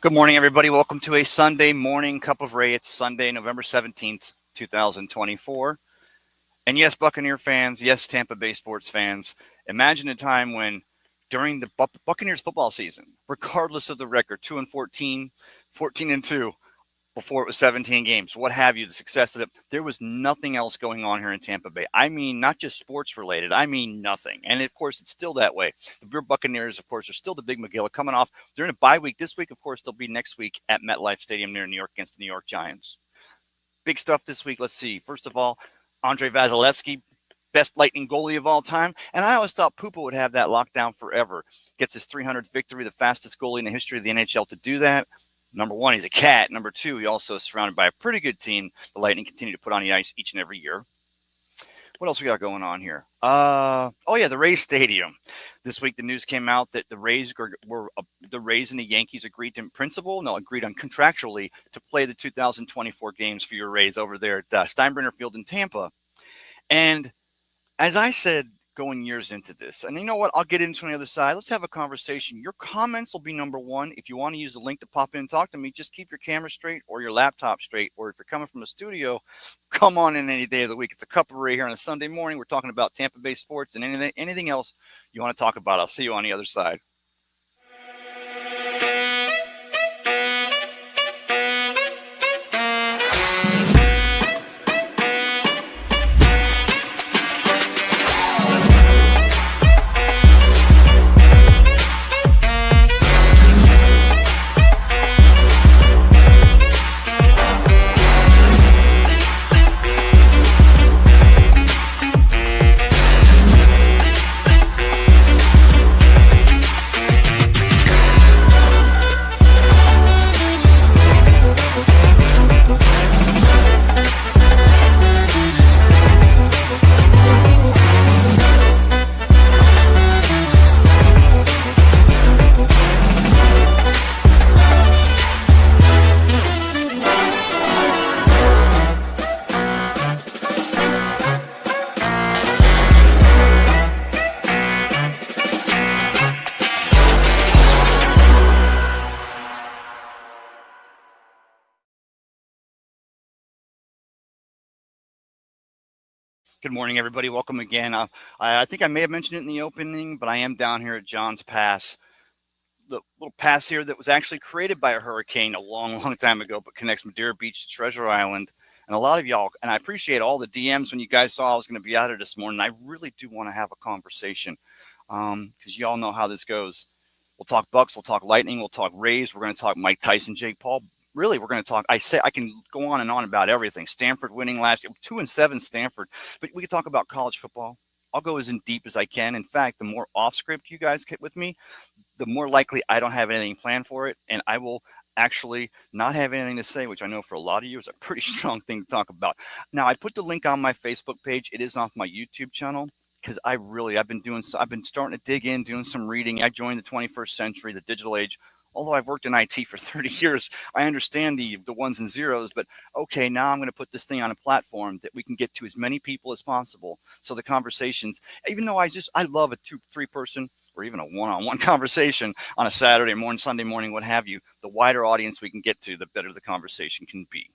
Good morning, everybody. Welcome to a Sunday morning cup of Ray. It's Sunday, November 17th, 2024. And yes, Buccaneer fans, yes, Tampa Bay sports fans, imagine a time when during the Buccaneers football season, regardless of the record, 2 and 14, 14 and 2, before it was 17 games, what have you, the success of it. There was nothing else going on here in Tampa Bay. I mean, not just sports related. I mean, nothing. And of course, it's still that way. The Beer Buccaneers, of course, are still the big McGill coming off. They're in a bye week this week. Of course, they'll be next week at MetLife Stadium near New York against the New York Giants. Big stuff this week. Let's see. First of all, Andre Vasilevsky, best Lightning goalie of all time. And I always thought Pupa would have that lockdown forever. Gets his 300th victory, the fastest goalie in the history of the NHL to do that. Number one, he's a cat. Number two, he also is surrounded by a pretty good team. The Lightning continue to put on the ice each and every year. What else we got going on here? The Rays Stadium. This week, the news came out that the Rays and the Yankees agreed on contractually to play the 2024 games for your Rays over there at Steinbrenner Field in Tampa. And as I said, going years into this, and you know what, I'll get into on the other side. Let's have a conversation. Your comments will be number one. If you want to use the link to pop in and talk to me, just keep your camera straight or your laptop straight, or if you're coming from a studio, come on in any day of the week. It's a cup of Ray here on a Sunday morning. We're talking about Tampa Bay sports and anything else you want to talk about. I'll see you on the other side. Good morning, everybody. Welcome again. I think I may have mentioned it in the opening, but I am down here at John's Pass, the little pass here that was actually created by a hurricane a long, long time ago, but connects Madeira Beach to Treasure Island. And a lot of y'all, and I appreciate all the DMs when you guys saw I was going to be out here this morning. I really do want to have a conversation because y'all know how this goes. We'll talk Bucks, we'll talk Lightning, we'll talk Rays. We're going to talk Mike Tyson, Jake Paul. Really, we're going to talk. I can go on and on about everything. Stanford winning last year, 2-7 Stanford. But we can talk about college football. I'll go as in deep as I can. In fact, the more off script you guys get with me, the more likely I don't have anything planned for it, and I will actually not have anything to say, which I know for a lot of you is a pretty strong thing to talk about. Now, I put the link on my Facebook page. It is off my YouTube channel because I've been starting to dig in, doing some reading. I joined the 21st century, the digital age. Although I've worked in IT for 30 years, I understand the ones and zeros, but okay, now I'm going to put this thing on a platform that we can get to as many people as possible. So the conversations, even though I love a 2-3 person or even a one-on-one conversation on a Saturday morning, Sunday morning, what have you, the wider audience we can get to, the better the conversation can be.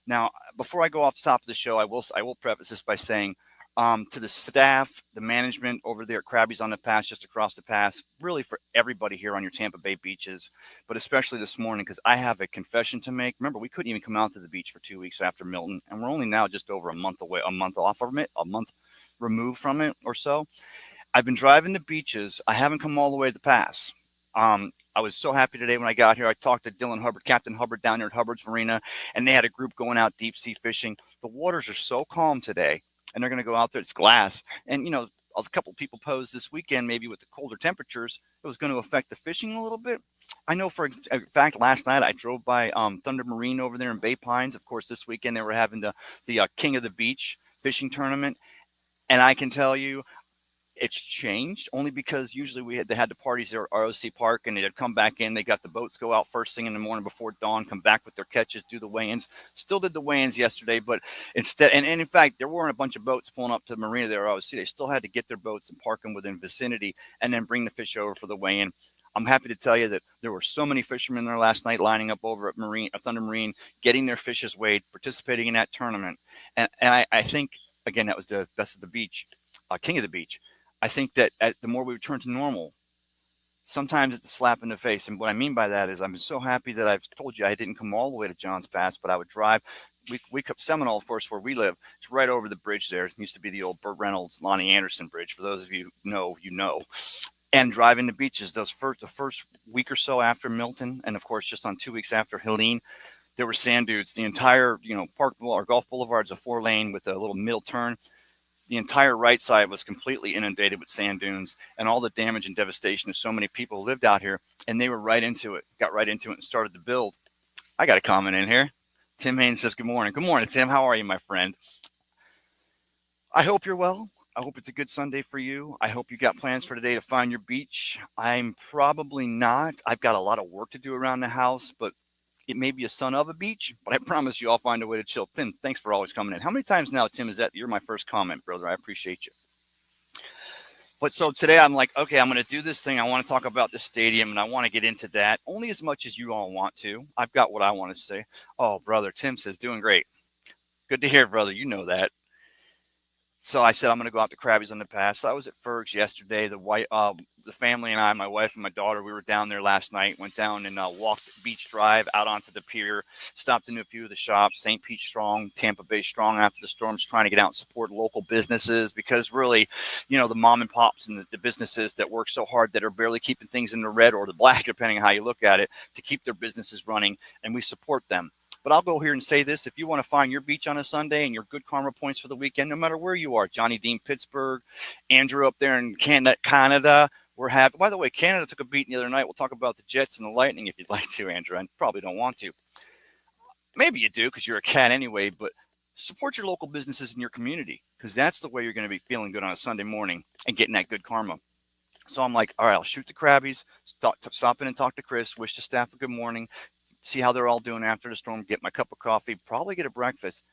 Now, before I go off the top of the show, I will preface this by saying, to the staff, the management over there at Krabby's on the Pass, just across the pass, really for everybody here on your Tampa Bay beaches, but especially this morning because I have a confession to make. Remember, we couldn't even come out to the beach for 2 weeks after Milton, and we're only now just over a month off from it, a month removed from it or so. I've been driving the beaches. I haven't come all the way to the pass. I was so happy today when I got here. I talked to Dylan Hubbard, Captain Hubbard down there at Hubbard's Marina, and they had a group going out deep sea fishing. The waters are so calm today. And they're going to go out there. It's glass. And, a couple of people posed this weekend, maybe with the colder temperatures, it was going to affect the fishing a little bit. I know for a fact, last night I drove by Thunder Marine over there in Bay Pines. Of course, this weekend they were having the King of the Beach fishing tournament. And I can tell you, it's changed only because usually they had the parties there at ROC Park and they'd come back in. They got the boats go out first thing in the morning before dawn, come back with their catches, do the weigh-ins. Still did the weigh-ins yesterday, but instead, and in fact, there weren't a bunch of boats pulling up to the marina there at ROC. They still had to get their boats and park them within vicinity and then bring the fish over for the weigh-in. I'm happy to tell you that there were so many fishermen there last night lining up over at Thunder Marine, getting their fishes weighed, participating in that tournament. And I think, again, that was the best of the beach, king of the beach. I think that the more we return to normal, sometimes it's a slap in the face. And what I mean by that is I'm so happy that I've told you I didn't come all the way to Johns Pass, but I would drive. We kept Seminole, of course, where we live. It's right over the bridge there. It used to be the old Burt Reynolds, Lonnie Anderson bridge. For those of you who know, you know. And driving the beaches, the first week or so after Milton, and of course just on 2 weeks after Helene, there were sand dunes. The entire, Park Boulevard, or Gulf Boulevard is a 4-lane with a little middle turn. The entire right side was completely inundated with sand dunes, and all the damage and devastation of so many people who lived out here, and they were got right into it and started to build. I got a comment in here. Tim Haynes says, good morning. Good morning, Tim. How are you, my friend? I hope you're well. I hope it's a good Sunday for you. I hope you got plans for today to find your beach. I'm probably not. I've got a lot of work to do around the house, but it may be a son of a beach, but I promise you I'll find a way to chill. Tim, thanks for always coming in. How many times now, Tim, is that you're my first comment, brother? I appreciate you. But so today I'm like, okay, I'm going to do this thing. I want to talk about the stadium, and I want to get into that only as much as you all want to. I've got what I want to say. Oh, brother, Tim says, doing great. Good to hear, brother. You know that. So I said, I'm going to go out to Krabby's on the Pass. So I was at Ferg's yesterday. The family and I, my wife and my daughter, we were down there last night, went down and walked Beach Drive out onto the pier, stopped into a few of the shops, St. Pete strong, Tampa Bay strong after the storms, trying to get out and support local businesses because really, the mom and pops and the businesses that work so hard that are barely keeping things in the red or the black, depending on how you look at it, to keep their businesses running, and we support them. But I'll go here and say this. If you want to find your beach on a Sunday and your good karma points for the weekend, no matter where you are, Johnny Dean, Pittsburgh, Andrew up there in Canada, by the way, Canada took a beating the other night. We'll talk about the Jets and the Lightning if you'd like to, Andrew. I probably don't want to. Maybe you do because you're a cat anyway, but support your local businesses in your community because that's the way you're going to be feeling good on a Sunday morning and getting that good karma. So I'm like, all right, I'll shoot the Krabby's, stop in and talk to Chris, wish the staff a good morning, see how they're all doing after the storm, get my cup of coffee, probably get a breakfast.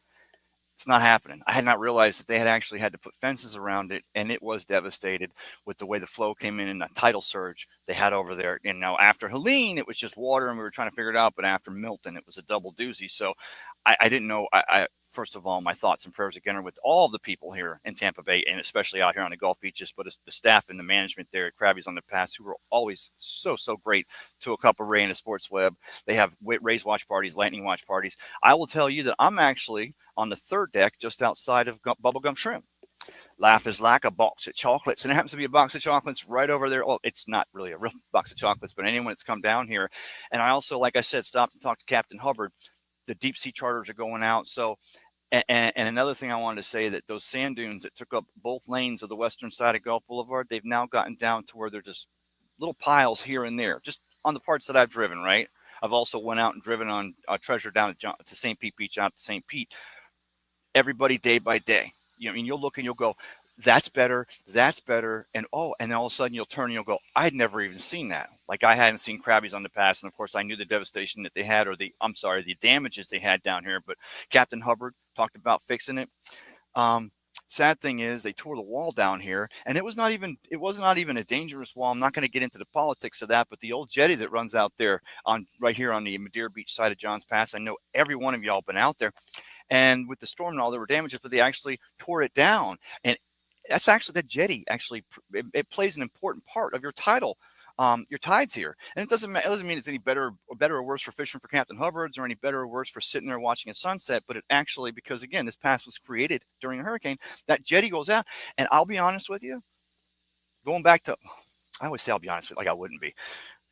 It's not happening. I had not realized that they had actually had to put fences around it, and it was devastated with the way the flow came in and the tidal surge they had over there. And now after Helene, it was just water, and we were trying to figure it out. But after Milton, it was a double doozy. So I didn't know. First of all, my thoughts and prayers again are with all of the people here in Tampa Bay, and especially out here on the Gulf beaches, but it's the staff and the management there at Krabby's on the Pass who are always so great to a cup of Ray and a Sports Web. They have Ray's watch parties, Lightning watch parties. I will tell you that I'm actually on the third deck just outside of Bubblegum Shrimp. Laugh is like a box of chocolates, and it happens to be a box of chocolates right over there. Well, it's not really a real box of chocolates, but anyone that's come down here. And I also, like I said, stopped and talked to Captain Hubbard. The deep sea charters are going out. So, and another thing I wanted to say that those sand dunes that took up both lanes of the western side of Gulf Boulevard, they've now gotten down to where they're just little piles here and there, just on the parts that I've driven, right? I've also went out and driven on Treasure down to St. Pete Beach, out to St. Pete. Everybody day by day. You'll look and you'll go, that's better, and then all of a sudden you'll turn and you'll go, I'd never even seen that. Like I hadn't seen Krabby's on the Pass, and of course I knew the devastation that they had, or the damages they had down here. But Captain Hubbard talked about fixing it. Sad thing is they tore the wall down here, and it was not even a dangerous wall. I'm not going to get into the politics of that, but the old jetty that runs out there right here on the Madeira Beach side of Johns Pass, I know every one of y'all been out there. And with the storm and all, there were damages, but they actually tore it down. And that's actually that jetty. Actually, it plays an important part of your tides here. And it doesn't mean it's any better or worse for fishing for Captain Hubbard's or any better or worse for sitting there watching a sunset. But it actually, because again, this pass was created during a hurricane, that jetty goes out. And I'll be honest with you, going back to, I always say I'll be honest with you, like I wouldn't be.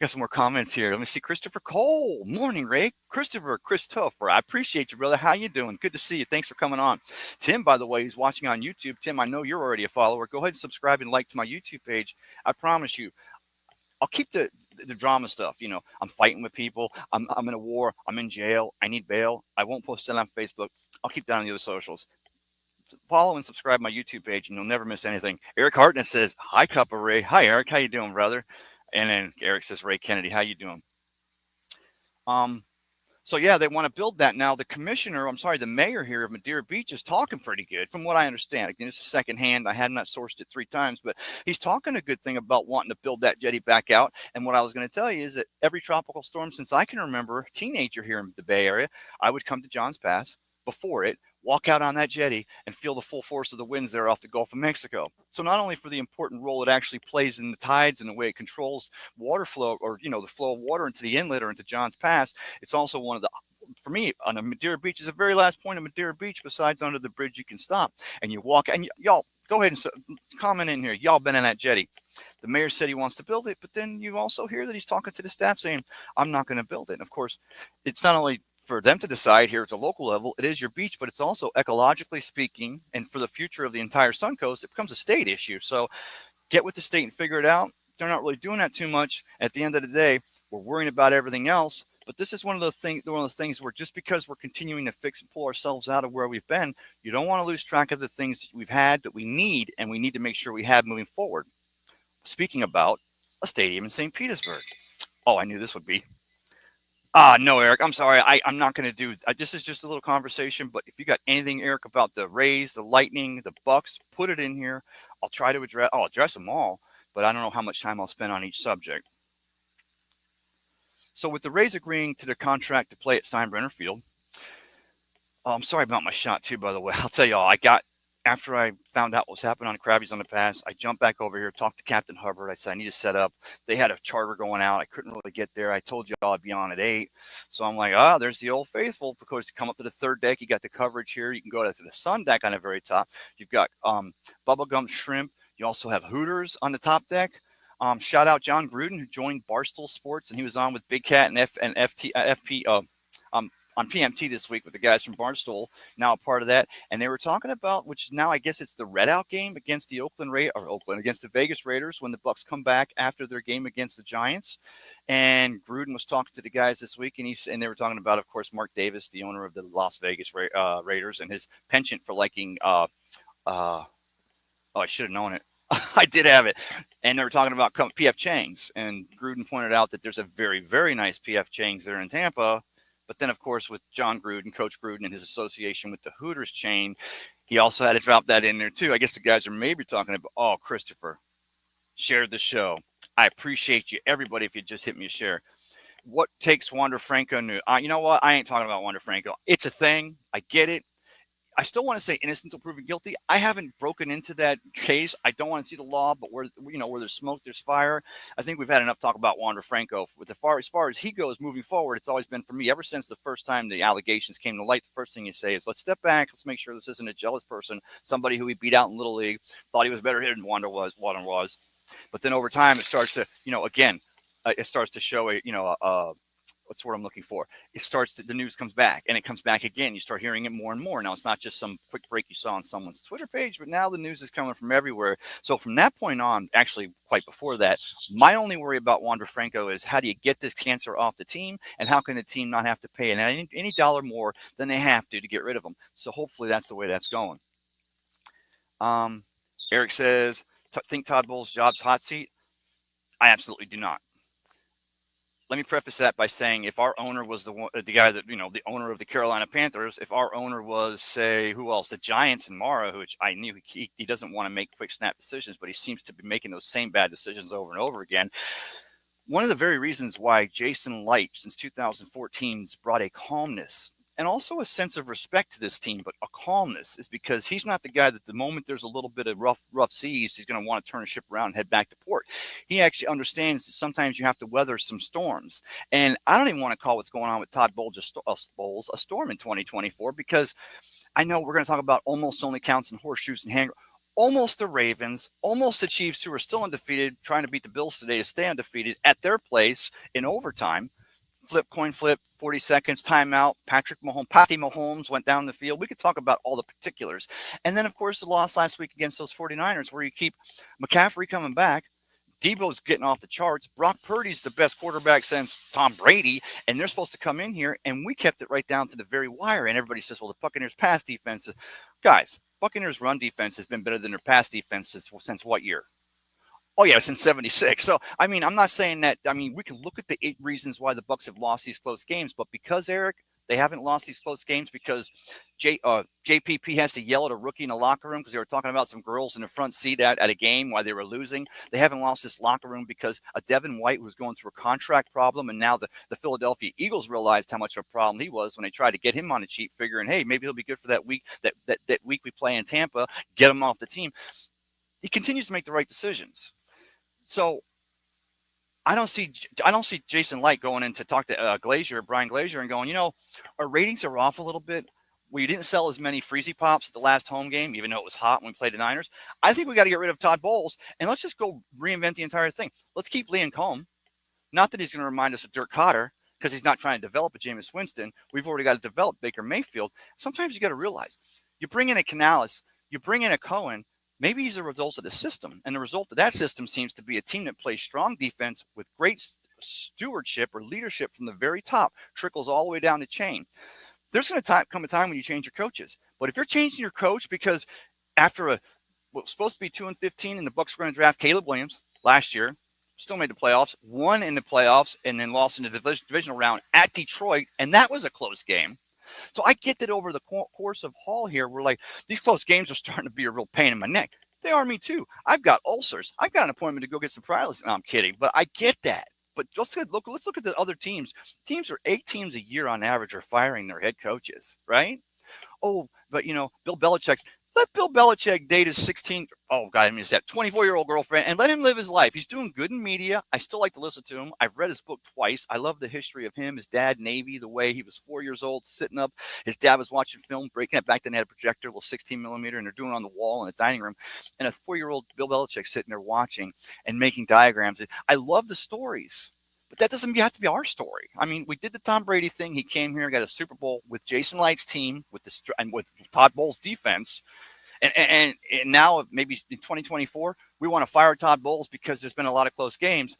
Got some more comments here. Let me see. Christopher Cole. Morning, Ray. Christopher. I appreciate you, brother. How you doing? Good to see you. Thanks for coming on. Tim, by the way, who's watching on YouTube. Tim, I know you're already a follower. Go ahead and subscribe and like to my YouTube page. I promise you, I'll keep the drama stuff. I'm fighting with people. I'm in a war. I'm in jail. I need bail. I won't post it on Facebook. I'll keep that on the other socials. Follow and subscribe my YouTube page, and you'll never miss anything. Eric Hartnett says, hi, Cup of Ray. Hi, Eric. How you doing, brother? And then Eric says, Ray Kennedy, how you doing? So So yeah, they want to build that now. The mayor here of Madeira Beach is talking pretty good, from what I understand. Again, this is secondhand. I had not sourced it 3 times, but he's talking a good thing about wanting to build that jetty back out. And what I was going to tell you is that every tropical storm since I can remember, teenager here in the Bay Area, I would come to Johns Pass before it, walk out on that jetty, and feel the full force of the winds there off the Gulf of Mexico. So not only for the important role it actually plays in the tides and the way it controls water flow, or the flow of water into the inlet or into Johns Pass, it's also one of the, for me, on a Madeira Beach, is the very last point of Madeira Beach besides under the bridge you can stop. And you walk, and y'all go ahead and comment in here. Y'all been in that jetty. The mayor said he wants to build it, but then you also hear that he's talking to the staff saying, I'm not going to build it. And of course, it's not only for them to decide here at the local level, it is your beach, but it's also ecologically speaking, and for the future of the entire Suncoast, it becomes a state issue. So get with the state and figure it out. They're not really doing that too much. At the end of the day, we're worrying about everything else. But this is one of those things where just because we're continuing to fix and pull ourselves out of where we've been, you don't want to lose track of the things that we've had that we need, and we need to make sure we have moving forward. Speaking about a stadium in St. Petersburg. Oh, I knew this would be. No, Eric, I'm sorry. I'm not going to do. This is just a little conversation. But if you got anything, Eric, about the Rays, the Lightning, the Bucks, put it in here. I'll try to address. I'll address them all, but I don't know how much time I'll spend on each subject. So, with the Rays agreeing to their contract to play at Steinbrenner Field, I'm sorry about my shot too. By the way, I'll tell y'all. After I found out what was happening on the Krabbies on the Pass, I jumped back over here, talked to Captain Hubbard. I said, I need to set up. They had a charter going out. I couldn't really get there. I told you I'd be on at 8. So I'm like, there's the old faithful. Because you come up to the third deck, you got the coverage here. You can go to the sun deck on the very top. You've got Bubblegum Shrimp. You also have Hooters on the top deck. Shout out John Gruden, who joined Barstool Sports, and he was on with Big Cat and FP. On PMT this week with the guys from Barstool, now a part of that, and they were talking about, which now I guess it's the Redout game against the against the Vegas Raiders when the Bucks come back after their game against the Giants. And Gruden was talking to the guys this week, and they were talking about, of course, Mark Davis, the owner of the Las Vegas Raiders, and his penchant for liking. I should have known it. I did have it. And they were talking about PF Chang's, and Gruden pointed out that there's a very, very nice PF Chang's there in Tampa. But then, of course, with John Gruden, Coach Gruden, and his association with the Hooters chain, he also had to drop that in there, too. I guess the guys are maybe talking about, Christopher, shared the show. I appreciate you, everybody, if you just hit me a share. What takes Wander Franco new? You know what? I ain't talking about Wander Franco. It's a thing. I get it. I still want to say innocent until proven guilty. I haven't broken into that case. I don't want to see the law, but where there's smoke, there's fire. I think we've had enough talk about Wander Franco. As far as he goes moving forward, it's always been for me ever since the first time the allegations came to light. The first thing you say is, let's step back. Let's make sure this isn't a jealous person, somebody who he beat out in Little League, thought he was better hit than Wander was. But then over time, it starts to, it starts to show what's what I'm looking for. The news comes back, and it comes back again. You start hearing it more and more. Now, it's not just some quick break you saw on someone's Twitter page, but now the news is coming from everywhere. So from that point on, actually quite before that, my only worry about Wander Franco is, how do you get this cancer off the team, and how can the team not have to pay any dollar more than they have to get rid of them? So hopefully that's the way that's going. Eric says, think Todd Bowles' job's hot seat? I absolutely do not. Let me preface that by saying, if our owner was the guy that, the owner of the Carolina Panthers, if our owner was, say, who else, the Giants and Mara, which I knew he doesn't want to make quick snap decisions, but he seems to be making those same bad decisions over and over again. One of the very reasons why Jason Light, since 2014, has brought a calmness and also a sense of respect to this team, but a calmness, is because he's not the guy that the moment there's a little bit of rough seas, he's going to want to turn a ship around and head back to port. He actually understands that sometimes you have to weather some storms. And I don't even want to call what's going on with Todd Bowles a storm in 2024, because I know we're going to talk about almost only counts and horseshoes and hand. Almost the Ravens, almost the Chiefs, who are still undefeated, trying to beat the Bills today to stay undefeated at their place in overtime. Coin flip, 40 seconds, timeout. Patty Mahomes went down the field. We could talk about all the particulars. And then, of course, the loss last week against those 49ers, where you keep McCaffrey coming back. Debo's getting off the charts. Brock Purdy's the best quarterback since Tom Brady, and they're supposed to come in here, and we kept it right down to the very wire. And everybody says, well, the Buccaneers' pass defense. Guys, Buccaneers' run defense has been better than their pass defense since what year? Oh yeah, since '76. So I mean, I'm not saying that. I mean, we can look at the 8 reasons why the Bucks have lost these close games, but because Eric, they haven't lost these close games because JPP has to yell at a rookie in the locker room because they were talking about some girls in the front seat at a game while they were losing. They haven't lost this locker room because a Devin White was going through a contract problem, and now the Philadelphia Eagles realized how much of a problem he was when they tried to get him on a cheap, figuring, hey, maybe he'll be good for that week that week we play in Tampa, get him off the team. He continues to make the right decisions. So I don't see Jason Light going in to talk to Brian Glazier, and going, our ratings are off a little bit. We didn't sell as many Freezy Pops at the last home game, even though it was hot when we played the Niners. I think we got to get rid of Todd Bowles, and let's just go reinvent the entire thing. Let's keep Liam Cohn. Not that he's going to remind us of Dirk Cotter, because he's not trying to develop a Jameis Winston. We've already got to develop Baker Mayfield. Sometimes you got to realize, you bring in a Canales, you bring in a Cohen, maybe he's a result of the system. And the result of that system seems to be a team that plays strong defense with great stewardship or leadership from the very top, trickles all the way down the chain. There's going to come a time when you change your coaches. But if you're changing your coach because after what was supposed to be 2-15 and the Bucks were going to draft Caleb Williams last year, still made the playoffs, won in the playoffs, and then lost in the divisional round at Detroit, and that was a close game. So I get that over the course of Hall here, we're like, these close games are starting to be a real pain in my neck. They are me too. I've got ulcers. I've got an appointment to go get some paralysis. No, I'm kidding, but I get that. But let's look at the other teams. Teams are 8 teams a year on average are firing their head coaches, right? Oh, but Bill Belichick's. Let Bill Belichick date his 24-year-old girlfriend and let him live his life. He's doing good in media. I still like to listen to him. I've read his book twice. I love the history of him, his dad, Navy, the way he was 4 years old, sitting up. His dad was watching film, breaking it back then. They had a projector, a little 16 millimeter, and they're doing it on the wall in the dining room. And a 4-year-old Bill Belichick sitting there watching and making diagrams. I love the stories. But that doesn't have to be our story. I mean, we did the Tom Brady thing. He came here, got a Super Bowl with Jason Light's team, with Todd Bowles' defense. And now maybe in 2024, we want to fire Todd Bowles because there's been a lot of close games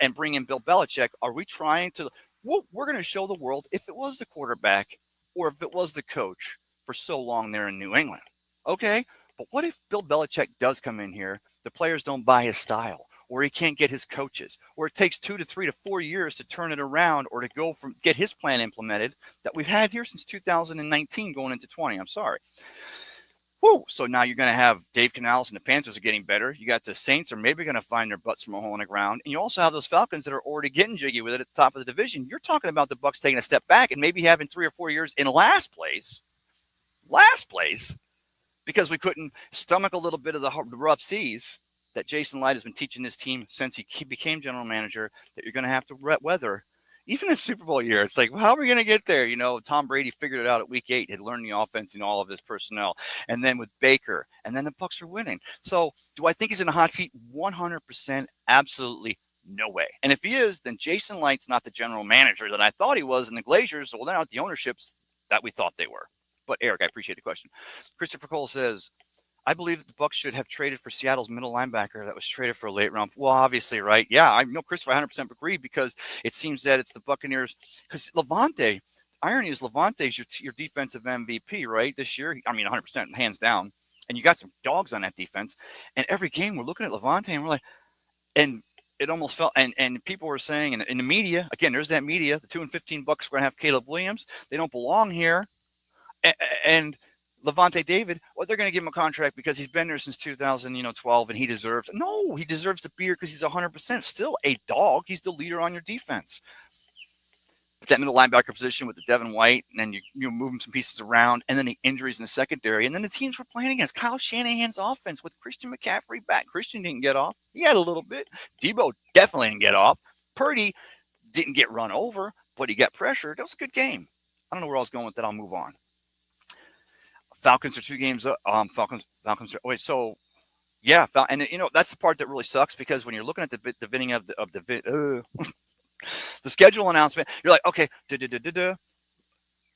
and bring in Bill Belichick. Are we trying to – we're going to show the world if it was the quarterback or if it was the coach for so long there in New England. Okay, but what if Bill Belichick does come in here, the players don't buy his style, or he can't get his coaches, or it takes 2 to 3 to 4 years to turn it around or to get his plan implemented that we've had here since 2019 going into 20. I'm sorry. Woo! So now you're going to have Dave Canales and the Panthers are getting better. You got the Saints are maybe going to find their butts from a hole in the ground. And you also have those Falcons that are already getting jiggy with it at the top of the division. You're talking about the Bucks taking a step back and maybe having 3 or 4 years in last place, because we couldn't stomach a little bit of the rough seas that Jason Light has been teaching this team since he became general manager, that you're going to have to weather. Even in Super Bowl year, it's like, well, how are we going to get there? Tom Brady figured it out at week 8, had learned the offense and all of his personnel. And then with Baker, and then the Bucks are winning. So do I think he's in the hot seat? 100%, absolutely no way. And if he is, then Jason Light's not the general manager that I thought he was, and the Glaziers, well, they're not the ownerships that we thought they were. But Eric, I appreciate the question. Christopher Cole says, I believe the Bucks should have traded for Seattle's middle linebacker that was traded for a late round. Well, obviously, right? Yeah, I know Christopher 100% agree, because it seems that it's the Buccaneers. Because Levante, irony is Levante's your defensive MVP, right? This year, I mean, 100%, hands down. And you got some dogs on that defense. And every game we're looking at Levante and we're like, and it almost felt, and people were saying in the media, again, there's that media, the 2-15 Bucks are going to have Caleb Williams. They don't belong here. And Levante David, well, they're going to give him a contract because he's been there since 2012, and he deserves. No, he deserves to be here because he's 100% still a dog. He's the leader on your defense. But that middle linebacker position with the Devin White, and then you moving some pieces around, and then the injuries in the secondary, and then the teams we're playing against. Kyle Shanahan's offense with Christian McCaffrey back. Christian didn't get off. He had a little bit. Debo definitely didn't get off. Purdy didn't get run over, but he got pressured. That was a good game. I don't know where I was going with that. I'll move on. Falcons are 2 games up. Falcons. Wait, so yeah, and that's the part that really sucks, because when you're looking at the beginning of the schedule announcement, you're like, okay,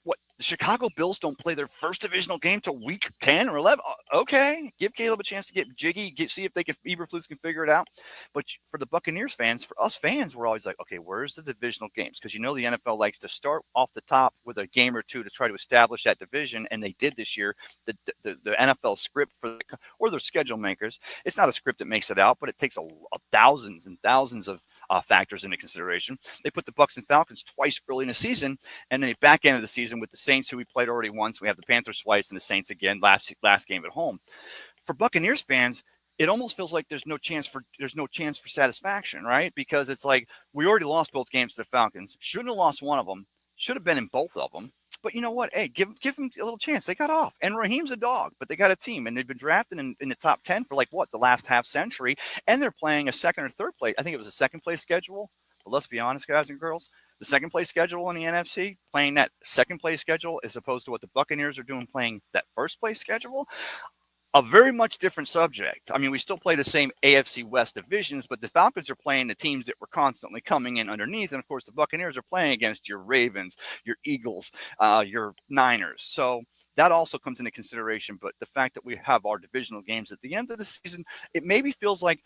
what The Chicago Bills don't play their first divisional game till week 10 or 11. Okay, give Caleb a chance to get jiggy, see if they can Eberflus can figure it out. But for the Buccaneers fans, for us fans, we're always like, okay, where's the divisional games? Because the NFL likes to start off the top with a game or two to try to establish that division, and they did this year. The NFL script or their schedule makers, it's not a script that makes it out, but it takes thousands and thousands of factors into consideration. They put the Bucs and Falcons twice early in the season, and then the back end of the season with the Saints, who we played already once. We have the Panthers twice and the Saints again last game at home. For Buccaneers fans, it almost feels like there's no chance for satisfaction, right? Because it's like we already lost both games to the Falcons. Shouldn't have lost one of them. Should have been in both of them. But you know what? Hey, give them a little chance. They got off. And Raheem's a dog, but they got a team. And they've been drafted in the top 10 for the last half century. And they're playing a second or third place. I think it was a second place schedule. But let's be honest, guys and girls. The second place schedule in the NFC, playing that second place schedule as opposed to what the Buccaneers are doing, playing that first place schedule. A very much different subject. I mean, we still play the same AFC West divisions, but the Falcons are playing the teams that were constantly coming in underneath. And of course, the Buccaneers are playing against your Ravens, your Eagles, your Niners. So that also comes into consideration. But the fact that we have our divisional games at the end of the season, it maybe feels like,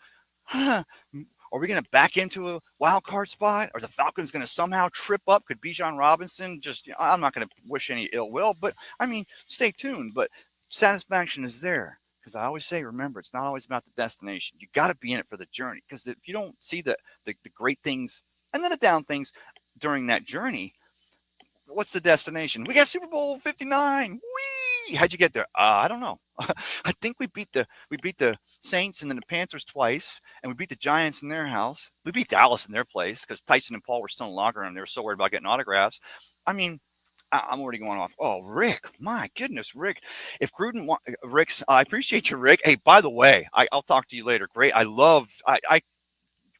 are we going to back into a wild card spot? Are the Falcons going to somehow trip up? Could Bijan Robinson I'm not going to wish any ill will, but I mean, stay tuned. But satisfaction is there because I always say, remember, it's not always about the destination. You got to be in it for the journey, because if you don't see the great things and then the down things during that journey, what's the destination? We got Super Bowl 59. Whee! How'd you get there? I don't know. I think we beat the Saints and then the Panthers twice, and we beat the Giants in their house. We beat Dallas in their place because Tyson and Paul were still in the locker room. They were so worried about getting autographs. I mean, I'm already going off. Oh, Rick, my goodness, Rick. If Gruden, Rick's, I appreciate you, Rick. Hey, by the way, I'll talk to you later. Great. I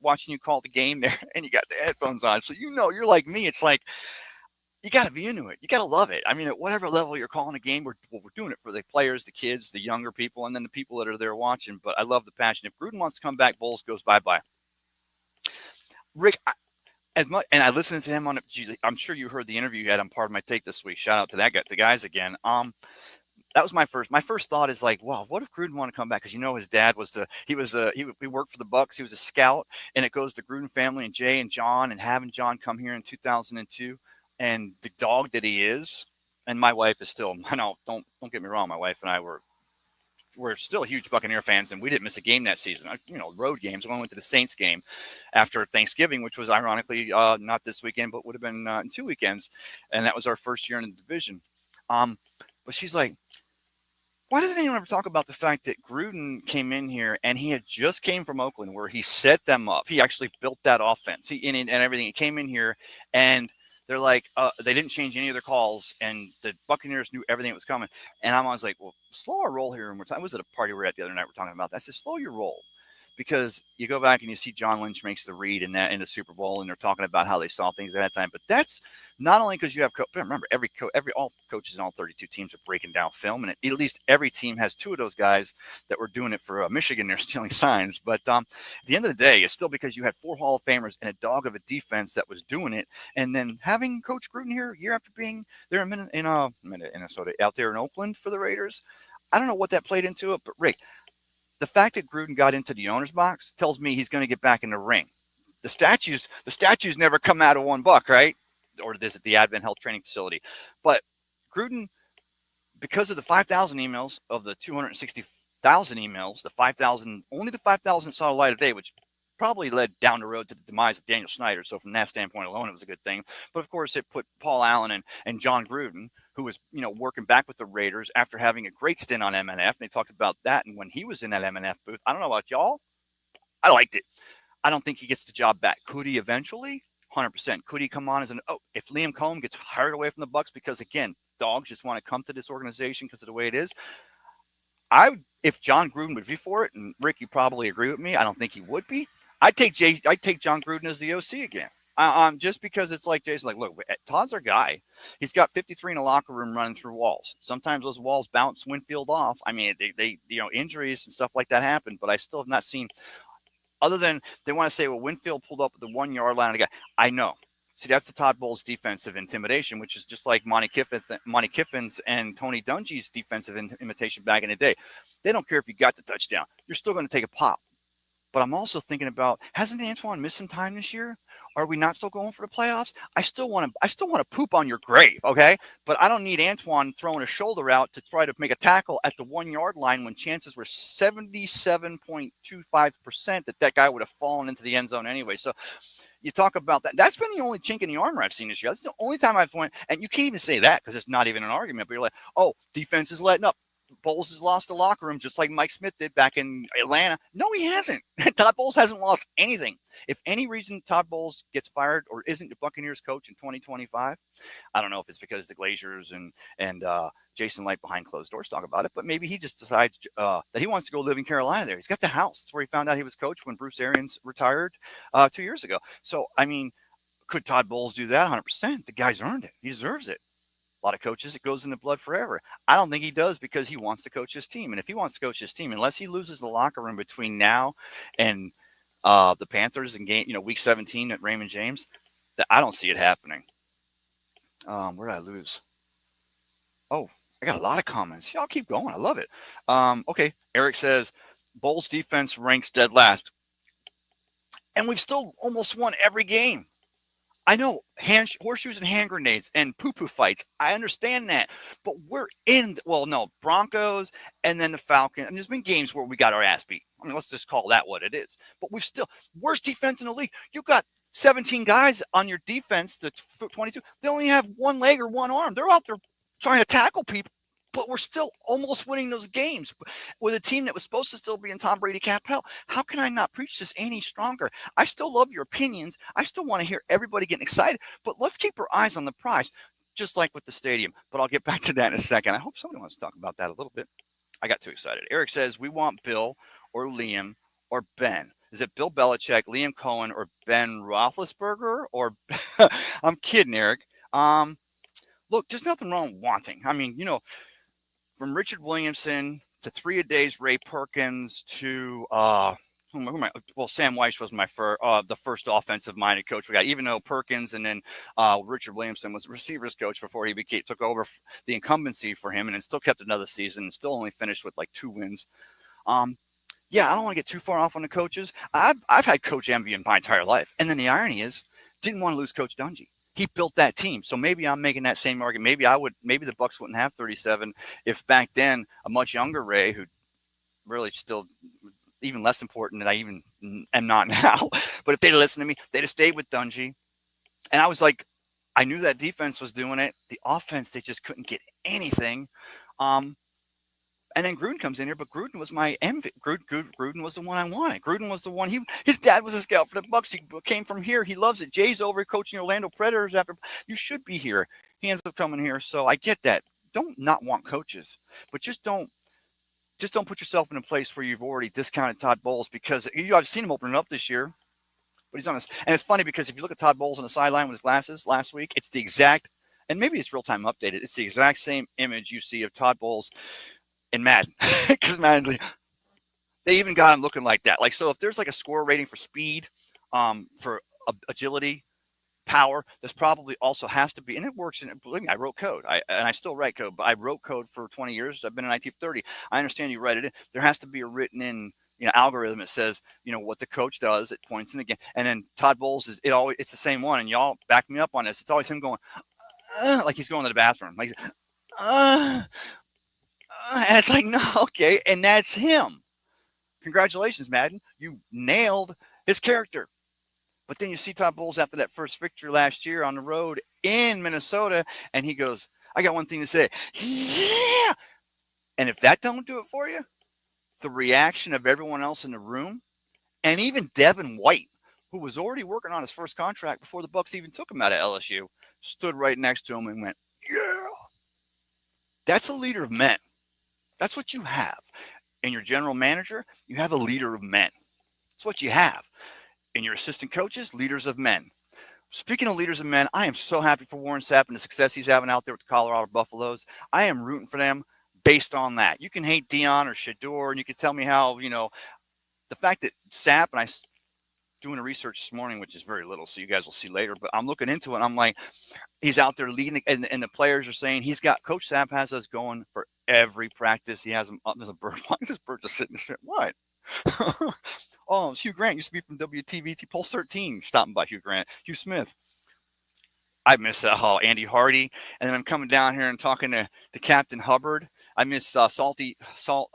watching you call the game there, and you got the headphones on, so you're like me. It's like, you got to be into it. You got to love it. I mean, at whatever level you're calling a game, we're doing it for the players, the kids, the younger people, and then the people that are there watching. But I love the passion. If Gruden wants to come back, Bulls goes bye-bye. Rick, and I listened to him on it. I'm sure you heard the interview you had on Part of My Take this week. Shout out to the guys again. That was my first thought is like, wow, what if Gruden want to come back? Because his dad he worked for the Bucs. He was a scout, and it goes to Gruden family and Jay and John, and having John come here in 2002. And the dog that he is, and my wife is still, don't get me wrong, my wife and I we're still huge Buccaneer fans, and we didn't miss a game that season. Road games. We went to the Saints game after Thanksgiving, which was ironically not this weekend, but would have been in 2 weekends, and that was our first year in the division. But she's like, why doesn't anyone ever talk about the fact that Gruden came in here and he had just came from Oakland, where he set them up. He actually built that offense and everything. He came in here and they're like, they didn't change any of their calls, and the Buccaneers knew everything that was coming. And I was like, well, slow our roll here. And I was at a party we were at the other night. We're talking about that. I said, slow your roll. Because you go back and you see John Lynch makes the read in the Super Bowl, and they're talking about how they saw things at that time. But that's not only because you have remember all coaches in all 32 teams are breaking down film, and at least every team has 2 of those guys that were doing it for Michigan. They're stealing signs, but at the end of the day, it's still because you had 4 Hall of Famers and a dog of a defense that was doing it, and then having Coach Gruden here year after being there in Minnesota, out there in Oakland for the Raiders. I don't know what that played into it, but Rick, the fact that Gruden got into the owner's box tells me he's going to get back in the ring. The statues never come out of $1, right? Or visit the Advent Health Training Facility. But Gruden, because of the 5,000 emails of the 260,000 emails, only the 5,000 saw the light of day, which probably led down the road to the demise of Daniel Snyder. So from that standpoint alone, it was a good thing. But of course, it put Paul Allen and John Gruden, who was working back with the Raiders after having a great stint on MNF. And they talked about that. And when he was in that MNF booth, I don't know about y'all, I liked it. I don't think he gets the job back. Could he eventually? 100%. Could he come on as if Liam Cohen gets hired away from the Bucs because, again, dogs just want to come to this organization because of the way it is? If John Gruden would be for it, and Rick, you probably agree with me, I don't think he would be. I'd take John Gruden as the OC again. Just because it's like Jay's like, look, Todd's our guy. He's got 53 in the locker room running through walls. Sometimes those walls bounce Winfield off. I mean, they injuries and stuff like that happen, but I still have not seen, other than they want to say, well, Winfield pulled up at the 1 yard line. I know. See, that's the Todd Bowles defensive intimidation, which is just like Monty Kiffin's and Tony Dungy's defensive imitation back in the day. They don't care if you got the touchdown. You're still going to take a pop. But I'm also thinking about, hasn't Antoine missed some time this year? Are we not still going for the playoffs? I still want to poop on your grave, okay? But I don't need Antoine throwing a shoulder out to try to make a tackle at the 1 yard line when chances were 77.25% that guy would have fallen into the end zone anyway. So you talk about that. That's been the only chink in the armor I've seen this year. That's the only time I've went, and you can't even say that because it's not even an argument. But you're like, oh, defense is letting up. Bowles has lost the locker room just like Mike Smith did back in Atlanta. No, he hasn't. Todd Bowles hasn't lost anything. If any reason Todd Bowles gets fired or isn't the Buccaneers coach in 2025, I don't know if it's because the Glaziers and Jason Light behind closed doors talk about it, but maybe he just decides that he wants to go live in Carolina there. He's got the house. That's where he found out he was coach when Bruce Arians retired 2 years ago. So, I mean, could Todd Bowles do that? 100%. The guy's earned it. He deserves it. A lot of coaches, it goes in the blood forever. I don't think he does because he wants to coach his team. And if he wants to coach his team, unless he loses the locker room between now and the Panthers in week 17 at Raymond James, that I don't see it happening. Where did I lose? Oh, I got a lot of comments. Y'all keep going. I love it. Okay. Eric says, Bowles defense ranks dead last. And we've still almost won every game. I know horseshoes and hand grenades and poo-poo fights. I understand that. But we're Broncos and then the Falcons. And there's been games where we got our ass beat. I mean, let's just call that what it is. But we've still worst defense in the league. You got 17 guys on your defense, the 22. They only have one leg or one arm. They're out there trying to tackle people. But we're still almost winning those games with a team that was supposed to still be in Tom Brady cap hell. How can I not preach this any stronger? I still love your opinions. I still want to hear everybody getting excited. But let's keep our eyes on the prize, just like with the stadium. But I'll get back to that in a second. I hope somebody wants to talk about that a little bit. I got too excited. Eric says, we want Bill or Liam or Ben. Is it Bill Belichick, Liam Cohen, or Ben Roethlisberger? Or I'm kidding, Eric. Look, there's nothing wrong with wanting. I mean, from Richard Williamson to 3-a-days Ray Perkins to Sam Weiss was the first offensive-minded coach we got, even though Perkins and then Richard Williamson was receivers coach before he took over the incumbency for him, and then still kept another season and still only finished with like 2 wins. I don't want to get too far off on the coaches. I've had coach envy in my entire life, and then the irony is, didn't want to lose Coach Dungy. He built that team. So maybe I'm making that same argument. Maybe the Bucs wouldn't have 37 if back then a much younger Ray, who really still even less important than I even am not now, but if they'd listened to me, they'd have stayed with Dungy. And I was like, I knew that defense was doing it. The offense, they just couldn't get anything. And then Gruden comes in here, but Gruden was my envy. Gruden was the one I wanted. Gruden was the one. His dad was a scout for the Bucs. He came from here. He loves it. Jay's over coaching Orlando Predators after. You should be here. He ends up coming here. So I get that. Don't not want coaches, but just don't put yourself in a place where you've already discounted Todd Bowles, because I've seen him opening up this year, but he's on this. And it's funny because if you look at Todd Bowles on the sideline with his glasses last week, it's the exact, and maybe it's real time updated. It's the exact same image you see of Todd Bowles in Madden, because Madden's they even got him looking like that. Like, so if there's like a score rating for speed, for agility, power, there's probably also has to be, and it works. And believe me, I wrote code, and I still write code, but I wrote code for 20 years. I've been in IT for 30. I understand you write it in. There has to be a written in, algorithm that says, what the coach does. It points in again, and then Todd Bowles it's the same one. And y'all back me up on this. It's always him going, like he's going to the bathroom, like, and it's like, no, okay. And that's him. Congratulations, Madden. You nailed his character. But then you see Todd Bowles after that first victory last year on the road in Minnesota, and he goes, I got one thing to say. Yeah. And if that don't do it for you, the reaction of everyone else in the room, and even Devin White, who was already working on his first contract before the Bucs even took him out of LSU, stood right next to him and went, yeah. That's a leader of men. That's what you have. In your general manager, you have a leader of men. That's what you have. In your assistant coaches, leaders of men. Speaking of leaders of men, I am so happy for Warren Sapp and the success he's having out there with the Colorado Buffaloes. I am rooting for them based on that. You can hate Dion or Shador, and you can tell me how, the fact that Sapp, and doing a research this morning, which is very little, so you guys will see later. But I'm looking into it. And I'm like, he's out there leading, and the players are saying he's got Coach Sapp has us going for every practice. He has him up. There's a bird. Why is this bird just sitting there? What? Oh, it's Hugh Grant. Used to be from WTVT Pulse 13. Stopping by Hugh Grant. Hugh Smith. I miss Andy Hardy, and then I'm coming down here and talking to Captain Hubbard. I miss Salty Sal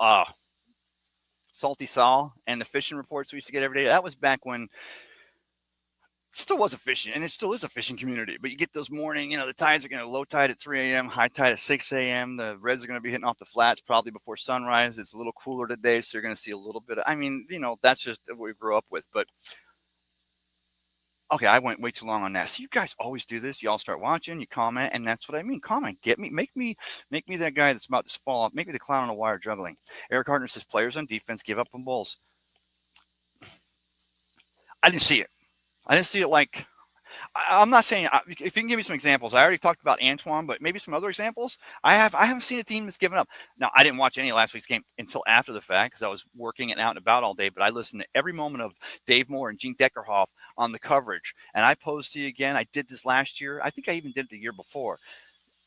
and the fishing reports we used to get every day. That was back when it still was a fishing, and it still is a fishing community. But you get those morning, the tides are going to low tide at 3 a.m., high tide at 6 a.m. The reds are going to be hitting off the flats probably before sunrise. It's a little cooler today, so you're going to see a little bit of, that's just what we grew up with. But okay, I went way too long on that. So you guys always do this. You all start watching, you comment, and that's what I mean. Comment, get me, make me that guy that's about to fall off. Make me the clown on the wire juggling. Eric Hartner says players on defense give up on balls. I didn't see it. I didn't see it like. I'm not saying if you can give me some examples. I already talked about Antoine, but maybe some other examples. I haven't seen a team that's given up. Now I didn't watch any of last week's game until after the fact because I was working and out and about all day. But I listened to every moment of Dave Moore and Gene Deckerhoff on the coverage. And I posed to you again. I did this last year. I think I even did it the year before.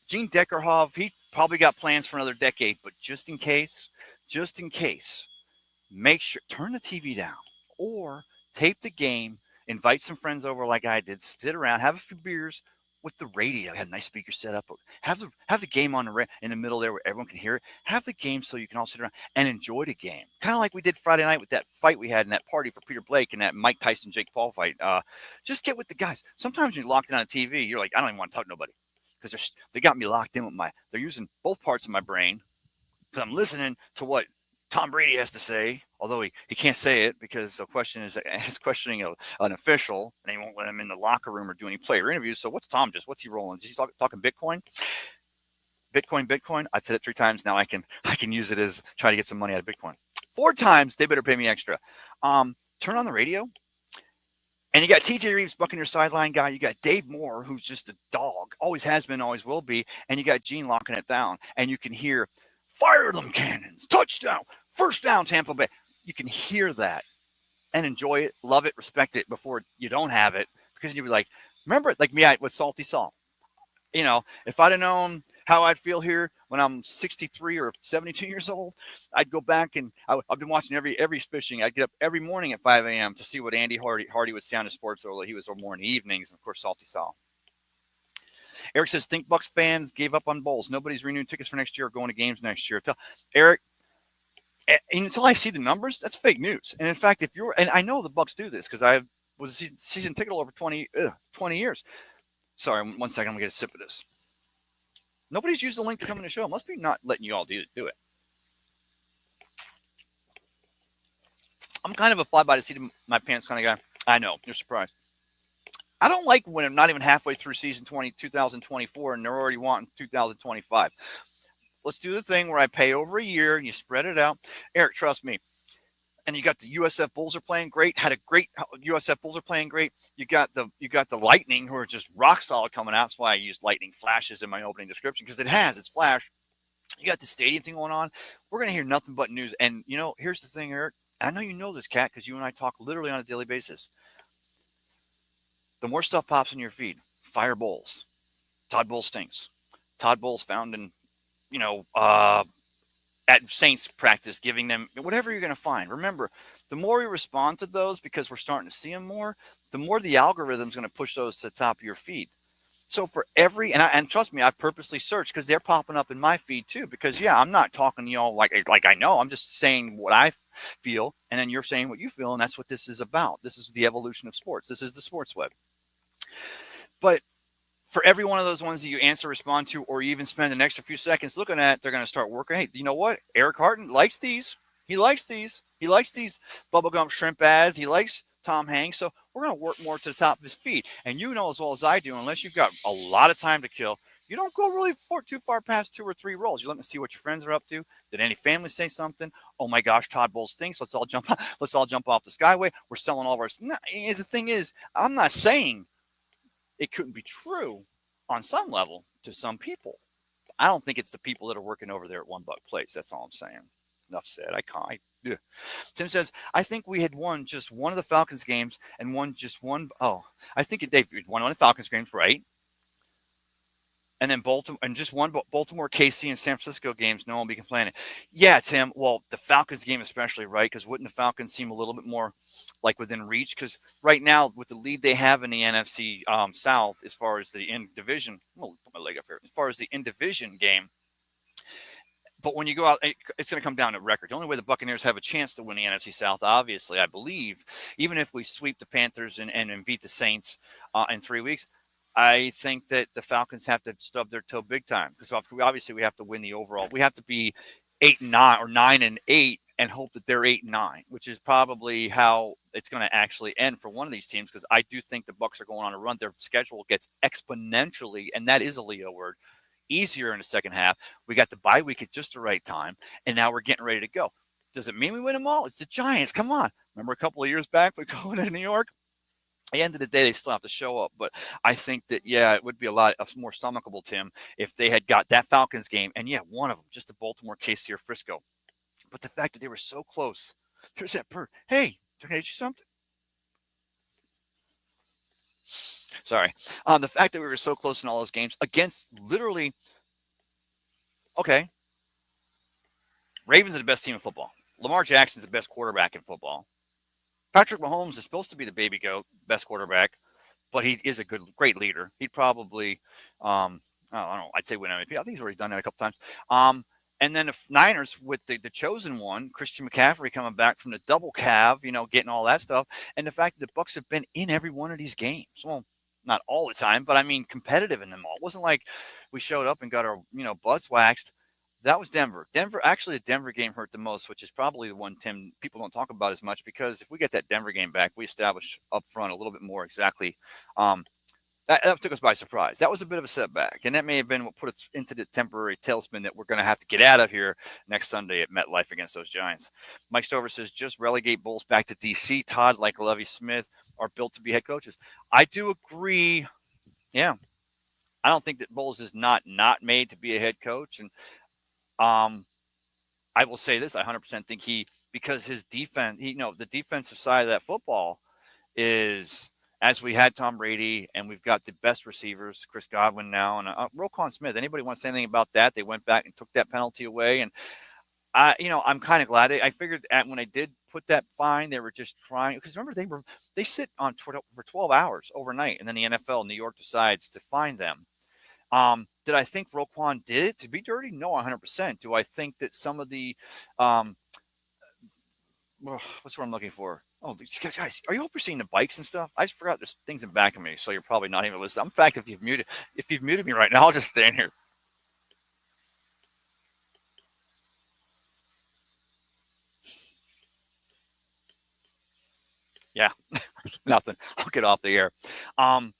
Gene Deckerhoff, he probably got plans for another decade, but just in case, make sure turn the TV down or tape the game. Invite some friends over like I did. Sit around, have a few beers with the radio. I had a nice speaker set up. Have the game on in the middle there where everyone can hear it. Have the game so you can all sit around and enjoy the game. Kind of like we did Friday night with that fight we had in that party for Peter Blake and that Mike Tyson Jake Paul fight. Just get with the guys. Sometimes when you're locked in on a TV, you're like, I don't even want to talk to nobody because they got me locked in with they're using both parts of my brain because I'm listening to what Tom Brady has to say, although he can't say it because the question is he's questioning an official, and they won't let him in the locker room or do any player interviews. So what's he rolling? Is he talking Bitcoin? Bitcoin. I've said it 3 times now. I can use it as try to get some money out of Bitcoin. 4 times. They better pay me extra. Turn on the radio. And you got TJ Reeves, Buccaneers sideline guy. You got Dave Moore, who's just a dog, always has been, always will be. And you got Gene locking it down. And you can hear, fire them cannons, touchdown, first down, Tampa Bay. You can hear that and enjoy it, love it, respect it before you don't have it. Because you'd be like, remember it, like me with Salty Salt. If I'd have known how I'd feel here when I'm 63 or 72 years old, I'd go back and I've been watching every fishing. I'd get up every morning at 5 a.m. to see what Andy Hardy would say on his sports, although he was more in the evenings, and of course, Salty Salt. Eric says, think Bucks fans gave up on bowls. Nobody's renewing tickets for next year or going to games next year. Eric, and until I see the numbers, that's fake news. And in fact, and I know the Bucks do this because I was a season ticket holder for 20 years. Sorry, 1 second. I'm going to get a sip of this. Nobody's used the link to come in the show. It must be not letting you all do it. I'm kind of a fly by the seat of my pants kind of guy. I know. You're surprised. I don't like when I'm not even halfway through season 2024 and they're already wanting 2025. Let's do the thing where I pay over a year and you spread it out. Eric, trust me. And you got the USF Bulls are playing great. Had a great USF Bulls are playing great. You got the Lightning who are just rock solid coming out. That's why I used lightning flashes in my opening description because it's flash. You got the stadium thing going on. We're gonna hear nothing but news. And here's the thing, Eric. I know you know this, Kat, because you and I talk literally on a daily basis. The more stuff pops in your feed, fire Bulls. Todd Bowles stinks. Todd Bowles found in at Saints practice, giving them whatever you're going to find. Remember, the more we respond to those because we're starting to see them more, the more the algorithm's going to push those to the top of your feed. So for every, and trust me, I've purposely searched because they're popping up in my feed too. Because I'm not talking to y'all like I know. I'm just saying what I feel, and then you're saying what you feel, and that's what this is about. This is the evolution of sports. This is the sports web. But for every one of those ones that you answer, respond to, or you even spend an extra few seconds looking at, they're going to start working. Hey, you know what? Eric Harton likes these. He likes these bubblegum shrimp ads. He likes Tom Hanks. So we're going to work more to the top of his feed. And you know as well as I do, unless you've got a lot of time to kill, you don't go really too far past 2 or 3 rolls. You let me see what your friends are up to. Did any family say something? Oh my gosh, Todd Bowles stinks. Let's all jump off the Skyway. We're selling all of our. No, the thing is, I'm not saying it couldn't be true on some level to some people. I don't think it's the people that are working over there at $1 Place. That's all I'm saying. enough said. I can't. Yeah. Tim says, I think we had won just one of the Falcons games and won just one. Oh, I think Dave won one of the Falcons games, right? And then Baltimore, and just one Baltimore, KC, and San Francisco games. No one will be complaining. Yeah, Tim. Well, the Falcons game especially, right? Because wouldn't the Falcons seem a little bit more like within reach? Because right now, with the lead they have in the NFC South, as far as the in division, I'll put my leg up here. As far as the in division game, but when you go out, it's going to come down to record. The only way the Buccaneers have a chance to win the NFC South, obviously, I believe, even if we sweep the Panthers and beat the Saints in 3 weeks, I think that the Falcons have to stub their toe big time because obviously we have to win the overall. We have to be 8-9 or 9-8 and hope that they're 8-9, which is probably how it's going to actually end for one of these teams. Because I do think the Bucs are going on a run. Their schedule gets exponentially, and that is a Leo word, easier in the second half. We got the bye week at just the right time, and now we're getting ready to go. Does it mean we win them all? It's the Giants. Come on. Remember a couple of years back we going to New York? At the end of the day, they still have to show up. But I think that, yeah, it would be a lot more stomachable, Tim, if they had got that Falcons game, and yeah, one of them, just the Baltimore, KC, or Frisco. But the fact that they were so close, there's that bird. Hey, can I get you something? Sorry. The fact that we were so close in all those games against literally, okay, Ravens are the best team in football. Lamar Jackson's the best quarterback in football. Patrick Mahomes is supposed to be the baby goat, best quarterback, but he is a great leader. He'd probably, I don't know, I'd say win MVP. I think he's already done that a couple times. And then the Niners with the chosen one, Christian McCaffrey coming back from the double calf, getting all that stuff. And the fact that the Bucs have been in every one of these games. Well, not all the time, but I mean competitive in them all. It wasn't like we showed up and got our, butts waxed. That was Denver. Actually, the Denver game hurt the most, which is probably the one, Tim, people don't talk about as much because if we get that Denver game back, we establish up front a little bit more exactly. That took us by surprise. That was a bit of a setback, and that may have been what put us into the temporary tailspin that we're going to have to get out of here next Sunday at MetLife against those Giants. Mike Stover says, just relegate Bulls back to D.C. Todd, like Lovie Smith, are built to be head coaches. I do agree. Yeah. I don't think that Bulls is not made to be a head coach, and I will say this: I 100% think because his defense, the defensive side of that football is, as we had Tom Brady, and we've got the best receivers, Chris Godwin now, and Roquan Smith. Anybody want to say anything about that? They went back and took that penalty away, and I'm kind of glad. I figured when they did put that fine, they were just trying, because remember they sit on Twitter for 12 hours overnight, and then the NFL, New York, decides to fine them. Did I think Roquan did it to be dirty? No, 100%. Do I think that some of the what's what I'm looking for? Oh, guys, are you hope you're seeing the bikes and stuff? I just forgot there's things in back of me, so you're probably not even listening. In fact, if you've muted me right now, I'll just stand here. Yeah, nothing. I'll get off the air. I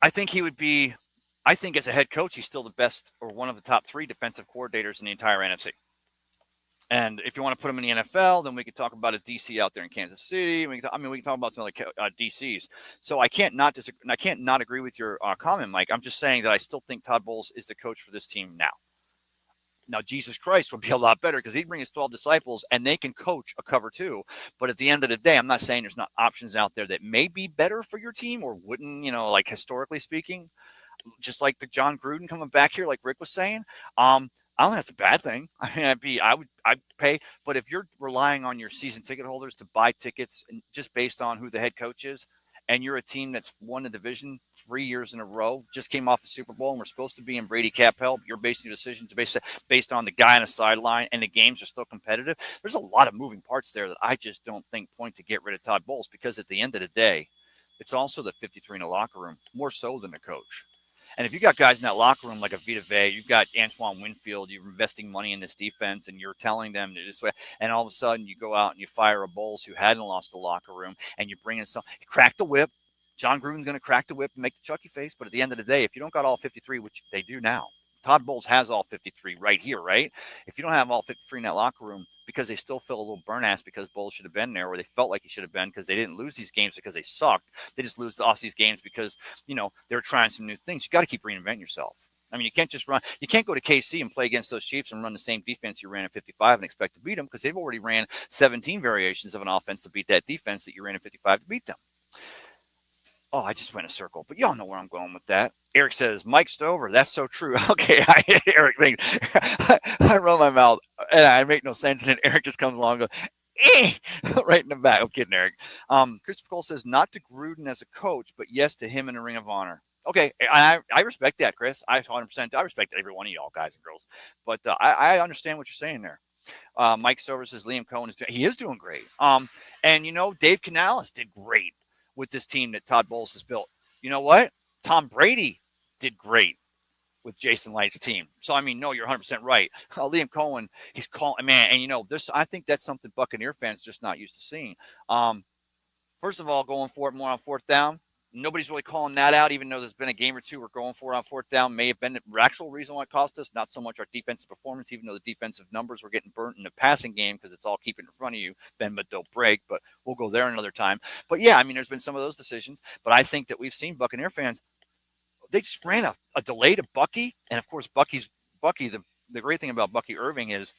think he would be. I think as a head coach, he's still the best or one of the top 3 defensive coordinators in the entire NFC. And if you want to put him in the NFL, then we could talk about a DC out there in Kansas City. We can talk about some other DCs. So I can't not disagree. I can't not agree with your comment, Mike. I'm just saying that I still think Todd Bowles is the coach for this team now. Now, Jesus Christ would be a lot better because he'd bring his 12 disciples and they can coach a cover 2. But at the end of the day, I'm not saying there's not options out there that may be better for your team or wouldn't, like historically speaking, just like the John Gruden coming back here, like Rick was saying. I don't think that's a bad thing. I mean, I'd pay, but if you're relying on your season ticket holders to buy tickets just based on who the head coach is, and you're a team that's won the division 3 years in a row, just came off the Super Bowl, and we're supposed to be in Brady cap help, you're basing your decisions based on the guy on the sideline, and the games are still competitive. There's a lot of moving parts there that I just don't think point to get rid of Todd Bowles, because at the end of the day, it's also the 53 in the locker room, more so than the coach. And if you got guys in that locker room like a Vita Vea, you've got Antoine Winfield, you're investing money in this defense, and you're telling them this way, and all of a sudden you go out and you fire a Bowles who hadn't lost the locker room, and you bring in some, crack the whip. John Gruden's going to crack the whip and make the Chucky face, but at the end of the day, if you don't got all 53, which they do now, Todd Bowles has all 53 right here, right? If you don't have all 53 in that locker room, because they still feel a little burn ass because Bowles should have been there, or they felt like he should have been because they didn't lose these games because they sucked. They just lost these games because, they're trying some new things. You got to keep reinventing yourself. I mean, you can't just run. You can't go to KC and play against those Chiefs and run the same defense you ran in 55 and expect to beat them because they've already ran 17 variations of an offense to beat that defense that you ran in 55 to beat them. Oh, I just went a circle, but y'all know where I'm going with that. Eric says, Mike Stover. That's so true. Okay, Eric thinks I roll my mouth and I make no sense, and then Eric just comes along and goes, right in the back. I'm kidding, Eric. Christopher Cole says, not to Gruden as a coach, but yes to him in the Ring of Honor. Okay, I respect that, Chris. I 100%. I respect every one of y'all, guys and girls. But I understand what you're saying there. Mike Stover says Liam Cohen is doing great. And Dave Canales did great with this team that Todd Bowles has built. You know what? Tom Brady did great with Jason Light's team. So, I mean, no, you're 100% right. Liam Cohen, he's calling, man, and this, I think that's something Buccaneer fans just not used to seeing. First of all, going for it more on fourth down. Nobody's really calling that out, even though there's been a game or two where going for it on fourth down may have been the actual reason why it cost us, not so much our defensive performance, even though the defensive numbers were getting burnt in the passing game because it's all keeping in front of you, bend but don't break, but we'll go there another time. But yeah, I mean, there's been some of those decisions, but I think that we've seen Buccaneer fans, they just ran a delay to Bucky, and of course, Bucky, the great thing about Bucky Irving is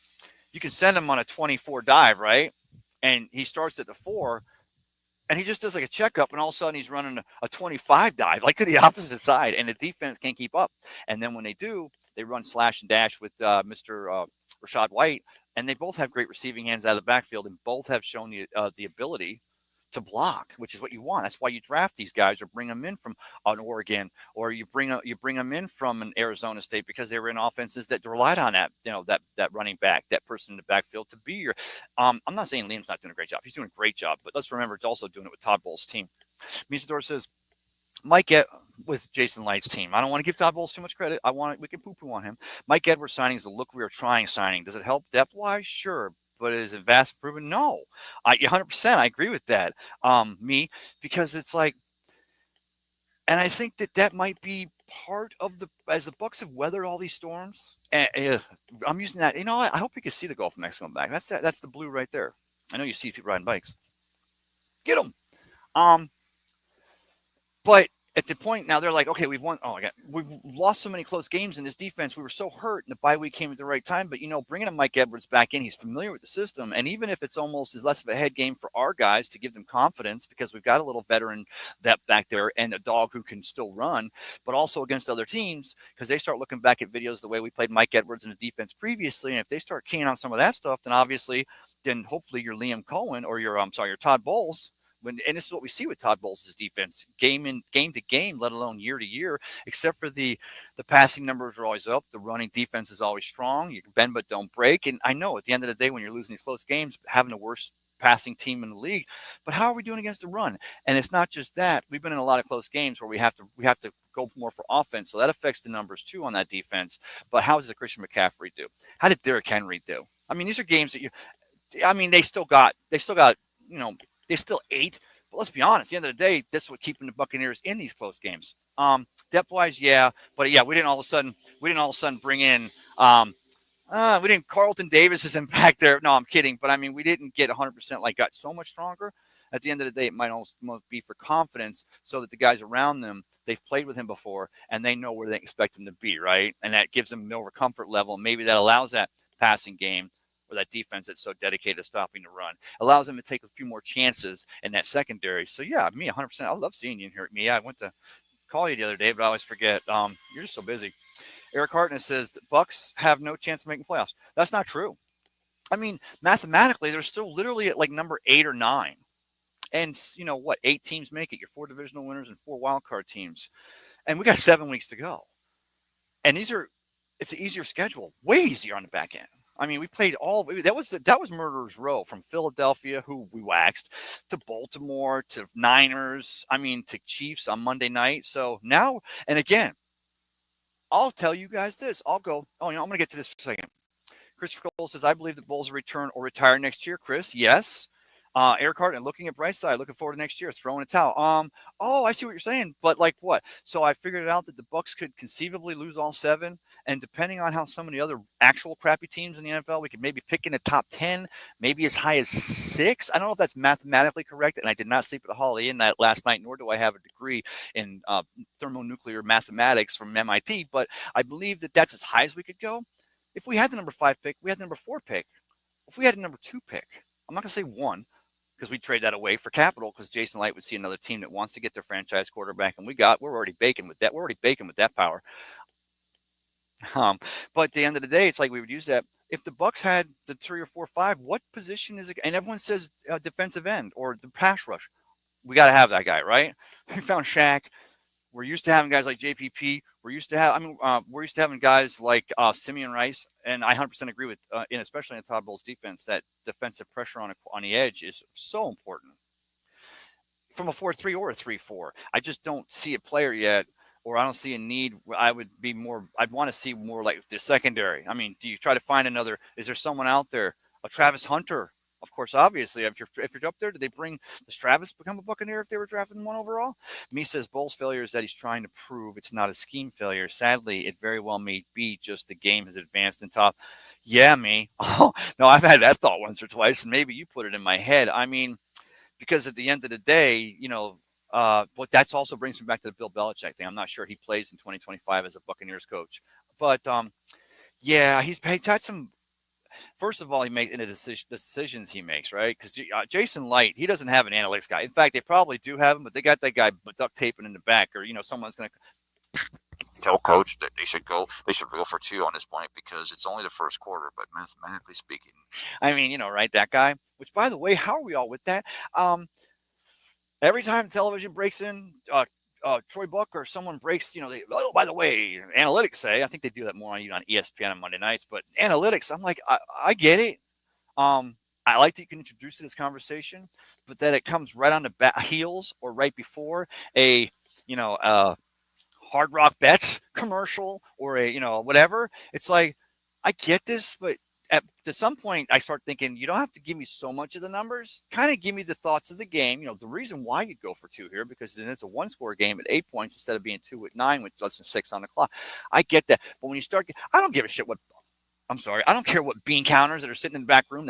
you can send him on a 24 dive, right? And he starts at the 4, and he just does like a checkup, and all of a sudden he's running a 25 dive, like to the opposite side, and the defense can't keep up. And then when they do, they run slash and dash with Mr. Rashad White, and they both have great receiving hands out of the backfield, and both have shown the ability to block, which is what you want. That's why you draft these guys or bring them in from an Oregon, or you bring them in from an Arizona State because they were in offenses that relied on that running back, that person in the backfield to be your. I'm not saying Liam's not doing a great job. He's doing a great job, but let's remember it's also doing it with Todd Bowles' team. Misador says, Mike with Jason Light's team. I don't want to give Todd Bowles too much credit. We can poo-poo on him. Mike Edwards signing is the look we are trying signing. Does it help depth-wise? Sure. But is it vast improvement? No. 100%. I agree with that. Because it's like, and I think that might be part of as the Bucs have weathered all these storms. And I'm using that. I hope you can see the Gulf of Mexico back. That's the blue right there. I know you see people riding bikes. Get them. But at the point now, they're like, okay, we've won. Oh my God, we've lost so many close games in this defense. We were so hurt, and the bye week came at the right time. But bringing Mike Edwards back in, he's familiar with the system, and even if it's almost as less of a head game for our guys to give them confidence, because we've got a little veteran depth back there and a dog who can still run, but also against other teams, because they start looking back at videos the way we played Mike Edwards in the defense previously, and if they start keying on some of that stuff, then hopefully your Liam Cohen or your Todd Bowles. And this is what we see with Todd Bowles' defense, game to game, let alone year to year, except for the passing numbers are always up. The running defense is always strong. You can bend but don't break. And I know at the end of the day, when you're losing these close games, having the worst passing team in the league, but how are we doing against the run? And it's not just that. We've been in a lot of close games where we have to go more for offense. So that affects the numbers too on that defense. But how does Christian McCaffrey do? How did Derrick Henry do? I mean, these are games that they still ate, but let's be honest. At the end of the day, that's what keeping the Buccaneers in these close games. Depth-wise, yeah, but yeah, we didn't all of a sudden bring in. We didn't. Carlton Davis is in back there. No, I'm kidding. But I mean, we didn't get 100%. Got so much stronger. At the end of the day, it might almost be for confidence, so that the guys around them, they've played with him before and they know where they expect him to be, right? And that gives them more comfort level. Maybe that allows that passing game, or that defense that's so dedicated to stopping the run, allows them to take a few more chances in that secondary. So, yeah, me 100%. I love seeing you here. I went to call you the other day, but I always forget. You're just so busy. Eric Hartnett says the Bucs have no chance of making playoffs. That's not true. I mean, mathematically, they're still literally at number 8 or 9. And, 8 teams make it. Your 4 divisional winners and 4 wildcard teams. And we got 7 weeks to go. And it's an easier schedule, way easier on the back end. I mean, we played that was Murderer's Row, from Philadelphia, who we waxed, to Baltimore, to Niners, to Chiefs on Monday night. So now, and again, I'll tell you guys this. I'm going to get to this for a second. Christopher Cole says, I believe the Bulls will return or retire next year. Chris, yes. Eric Harden, looking at bright side, looking forward to next year, throwing a towel. I see what you're saying, but like what? So I figured it out that the Bucs could conceivably lose all 7 And depending on how some of the other actual crappy teams in the NFL, we could maybe pick in the top 10, maybe as high as 6. I don't know if that's mathematically correct, and I did not sleep at the Holiday Inn that last night, nor do I have a degree in thermonuclear mathematics from MIT, but I believe that that's as high as we could go. If we had the number 5 pick, we had the number 4 pick. If we had a number 2 pick, I'm not going to say 1 because we trade that away for capital because Jason Light would see another team that wants to get their franchise quarterback, and we're already baking with that. We're already baking with that power. But at the end of the day, it's like we would use that. If the Bucks had the 3 or 4, 5, what position is it? And everyone says defensive end or the pass rush. We got to have that guy, right? We found Shaq. We're used to having guys like JPP. We're used to having guys like Simeon Rice, and I 100% agree with, and especially in Todd Bowles' defense, that defensive pressure on the edge is so important. From a 4-3 or a 3-4, I just don't see a player yet, or I don't see a need. I'd want to see more like the secondary. I mean, do you try to find another? Is there someone out there? A Travis Hunter? Of course, obviously, if you're up there, does Travis become a Buccaneer if they were drafting 1 overall? Me says Bowles' failure is that he's trying to prove it's not a scheme failure. Sadly, it very well may be just the game has advanced in top. Yeah, me. Oh, no, I've had that thought once or twice, and maybe you put it in my head. I mean, because at the end of the day, but that's also brings me back to the Bill Belichick thing. I'm not sure he plays in 2025 as a Buccaneers coach, but yeah, he's had some. First of all, he makes in the decisions he makes, right? Because Jason Light, he doesn't have an analytics guy. In fact, they probably do have him, but they got that guy duct taping in the back, or someone's going to tell coach that they should go for 2 on this point because it's only the first quarter. But mathematically speaking, I mean, right, that guy. Which, by the way, how are we all with that? Every time television breaks in, Troy Buck or someone breaks, by the way, analytics say, I think they do that more on ESPN on Monday nights, but analytics, I'm like, I get it. I like that you can introduce this conversation, but that it comes right on the heels or right before a, Hard Rock Bets commercial or a, whatever. It's like, I get this, but to some point, I start thinking, you don't have to give me so much of the numbers. Kind of give me the thoughts of the game. The reason why you'd go for 2 here, because then it's a 1-score game at 8 points instead of being 2 at 9 with less than 6 on the clock. I get that. But when you start, I don't give a shit I don't care what bean counters that are sitting in the back room.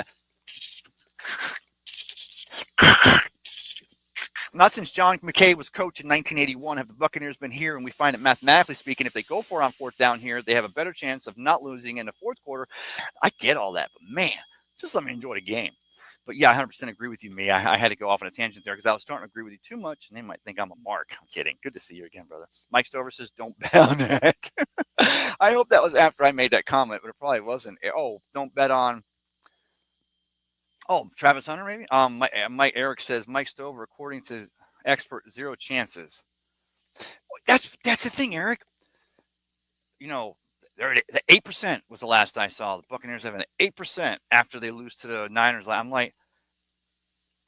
Not since John McKay was coach in 1981 have the Buccaneers been here, and we find it mathematically speaking, if they go for it on 4th down here, they have a better chance of not losing in the 4th quarter. I get all that, but man, just let me enjoy the game. But yeah, I 100% agree with you, me. I had to go off on a tangent there because I was starting to agree with you too much, and they might think I'm a mark. I'm kidding. Good to see you again, brother. Mike Stover says, don't bet on that. I hope that was after I made that comment, but it probably wasn't. Oh, don't bet on. Oh, Travis Hunter, maybe? Mike Eric says Mike Stover, according to expert, 0 chances. That's the thing, Eric. The 8% was the last I saw. The Buccaneers have an 8% after they lose to the Niners. I'm like,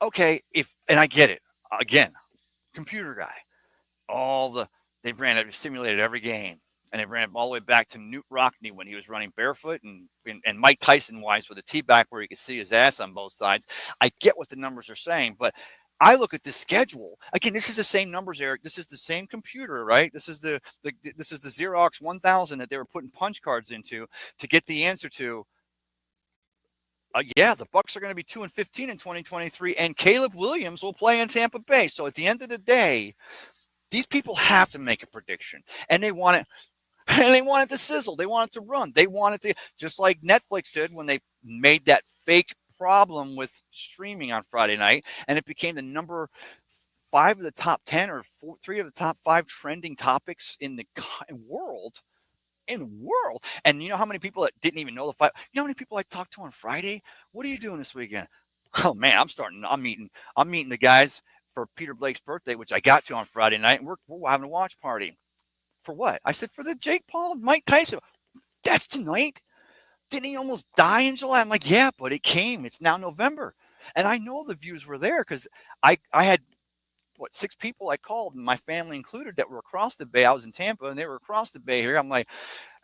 okay, and I get it. Again, computer guy. They've simulated every game. And they ran it all the way back to Newt Rockne when he was running barefoot and Mike Tyson wise with a T-back where you could see his ass on both sides. I get what the numbers are saying, but I look at this schedule. Again, this is the same numbers, Eric. This is the same computer, right? This is the Xerox 1000 that they were putting punch cards into to get the answer to. Yeah, the Bucks are going to be 2-15 in 2023, and Caleb Williams will play in Tampa Bay. So at the end of the day, these people have to make a prediction, and they want it. And they want it to sizzle. They want it to run. They want it to, just like Netflix did when they made that fake problem with streaming on Friday night, and it became the number 5 of the top 10 or 3 of the top 5 trending topics in the world. And you know how many people that didn't even know the fight? You know how many people I talked to on Friday? What are you doing this weekend? Oh man, I'm meeting the guys for Peter Blake's birthday, which I got to on Friday night, and we're having a watch party. For what? I said, for the Jake Paul and Mike Tyson. That's tonight? Didn't he almost die in July? I'm like, yeah, but it came. It's now November. And I know the views were there because I had, 6 people I called, my family included, that were across the bay. I was in Tampa, and they were across the bay here. I'm like,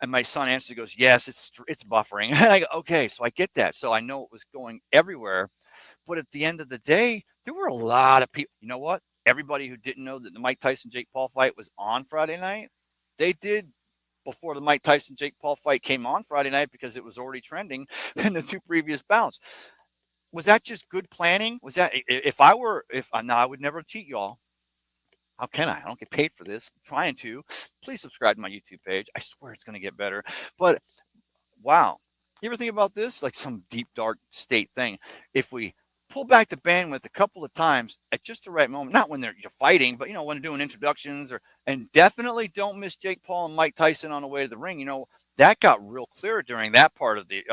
and my son answered, goes, yes, it's buffering. And I go, okay, so I get that. So I know it was going everywhere. But at the end of the day, there were a lot of people. You know what? Everybody who didn't know that the Mike Tyson-Jake Paul fight was on Friday night, they did before the Mike Tyson Jake Paul fight came on Friday night because it was already trending in the 2 previous bouts. Was that just good planning? Was that if I were if now I would never cheat y'all. How can I? I don't get paid for this. I'm trying to. Please subscribe to my YouTube page. I swear it's going to get better. But wow. You ever think about this? Like some deep, dark state thing. If we pull back the bandwidth a couple of times at just the right moment, not when you're fighting, but when doing introductions and definitely don't miss Jake Paul and Mike Tyson on the way to the ring. That got real clear during that part of the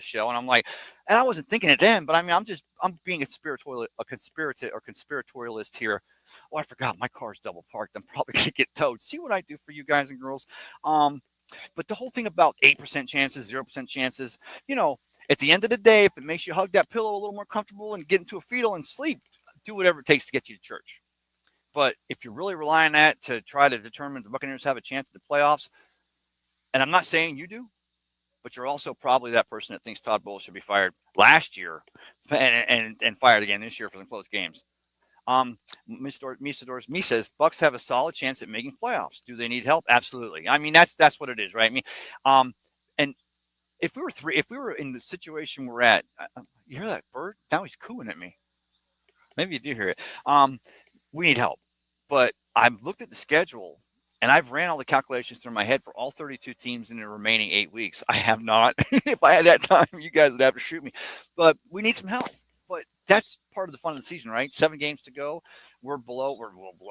show. And I'm like, and I wasn't thinking it then, but I mean, I'm being conspiratorialist here. Oh, I forgot my car's double parked. I'm probably gonna get towed. See what I do for you guys and girls. But the whole thing about 8% chances, 0% chances, at the end of the day, if it makes you hug that pillow a little more comfortable and get into a fetal and sleep, do whatever it takes to get you to church. But if you're really relying on that to try to determine if the Buccaneers have a chance at the playoffs, and I'm not saying you do, but you're also probably that person that thinks Todd Bowles should be fired last year and fired again this year for some close games. Me says Bucks have a solid chance at making playoffs. Do they need help? Absolutely. I mean, that's what it is, right? I mean, and if we were in the situation we're at, you hear that bird? Now he's cooing at me. Maybe you do hear it. We need help, but I've looked at the schedule and I've ran all the calculations through my head for all 32 teams in the remaining 8 weeks. I have not. If I had that time, you guys would have to shoot me. But we need some help. But that's part of the fun of the season, right? 7 games to go. We're below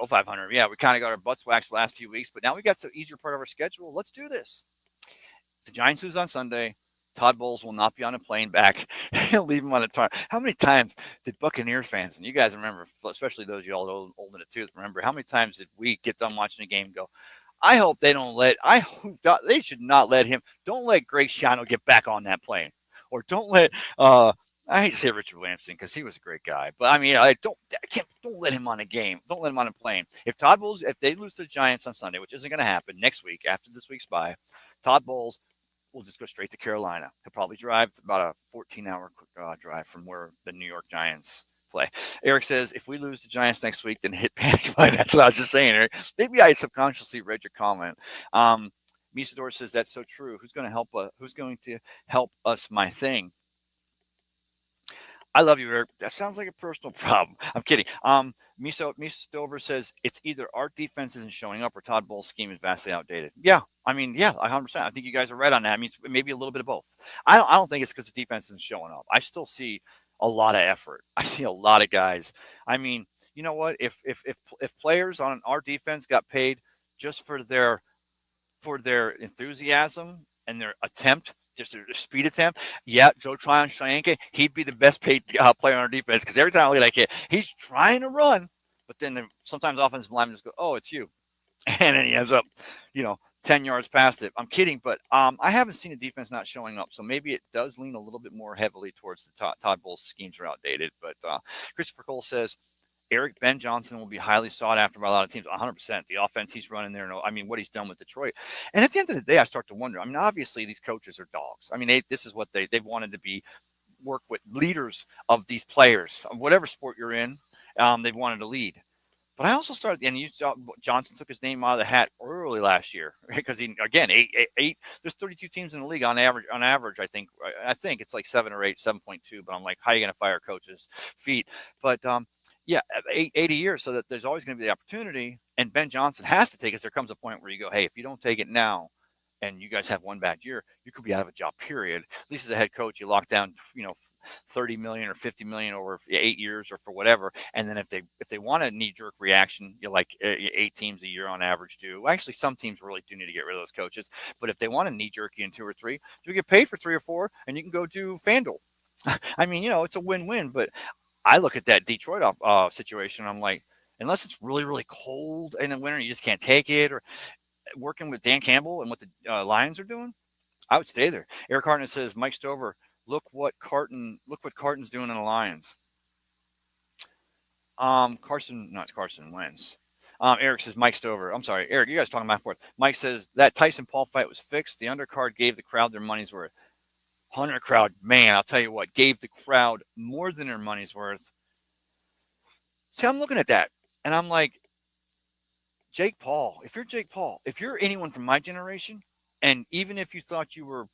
500. Yeah, we kind of got our butts waxed the last few weeks, but now we got the easier part of our schedule. Let's do this. The Giants lose on Sunday. Todd Bowles will not be on a plane back. He'll leave him on a tarp. How many times did Buccaneers fans, and you guys remember, especially those of y'all old in the tooth, remember how many times did we get done watching a game and go, I hope they don't they should not let him, don't let Greg Schiano get back on that plane. Or don't let, I hate to say Richard Williamson because he was a great guy, but I mean, don't let him on a game. Don't let him on a plane. If they lose to the Giants on Sunday, which isn't going to happen next week after this week's bye, Todd Bowles will just go straight to Carolina. He'll probably drive. It's about a 14-hour drive from where the New York Giants play. Eric says, if we lose the Giants next week, then hit panic button. That's what I was just saying, Eric. Maybe I subconsciously read your comment. Misador says, that's so true. Who's going to help us, my thing? I love you, Eric. That sounds like a personal problem. I'm kidding. Misa Stover says it's either our defense isn't showing up or Todd Bowles' scheme is vastly outdated. Yeah, I mean, yeah, 100%. I think you guys are right on that. I mean, maybe a little bit of both. I don't think it's because the defense isn't showing up. I still see a lot of effort. I see a lot of guys. I mean, you know what? If players on our defense got paid just for their enthusiasm and their attempt, just a speed attempt. Yeah, Joe Tryon-Shoyinka, he'd be the best paid player on our defense because every time I look at that kid, he's trying to run, but then sometimes offensive linemen just go, oh, it's you. And then he ends up, 10 yards past it. I'm kidding, but I haven't seen a defense not showing up, so maybe it does lean a little bit more heavily towards the Todd Bowles schemes are outdated. But Christopher Cole says, Ben Johnson will be highly sought after by a lot of teams. 100%. The offense he's running there, I mean, what he's done with Detroit. And at the end of the day, I start to wonder. I mean, obviously, these coaches are dogs. I mean, this is what they've wanted to be, work with leaders of these players, whatever sport you're in. They've wanted to lead. But I also started, and you saw Johnson took his name out of the hat early last year because eight. There's 32 teams in the league on average. I think it's like 7 or 8, 7.2. But I'm like, how are you going to fire coaches' feet? But yeah, 80 years, so that there's always going to be the opportunity. And Ben Johnson has to take it. There comes a point where you go, hey, if you don't take it now, and you guys have one bad year, you could be out of a job, period. At least as a head coach, you lock down, $30 million or $50 million over 8 years or for whatever. And then if they want a knee-jerk reaction, you're like 8 teams a year on average do. Well, actually, some teams really do need to get rid of those coaches. But if they want to knee-jerk you in 2 or 3, you get paid for 3 or 4, and you can go do FanDuel. I mean, it's a win-win. But I look at that Detroit situation, and I'm like, unless it's really, really cold in the winter, you just can't take it, or working with Dan Campbell and what the Lions are doing, I would stay there. Eric Hartnett says, Mike Stover, look what Carton's doing in the Lions. Carson Wentz. Eric says Mike Stover. I'm sorry, Eric, you guys talking back and forth. Mike says that Tyson Paul fight was fixed. The undercard gave the crowd their money's worth. Hunter crowd, man, I'll tell you what, gave the crowd more than their money's worth. See, I'm looking at that, and I'm like, Jake Paul, if you're Jake Paul, if you're anyone from my generation, and even if you thought you were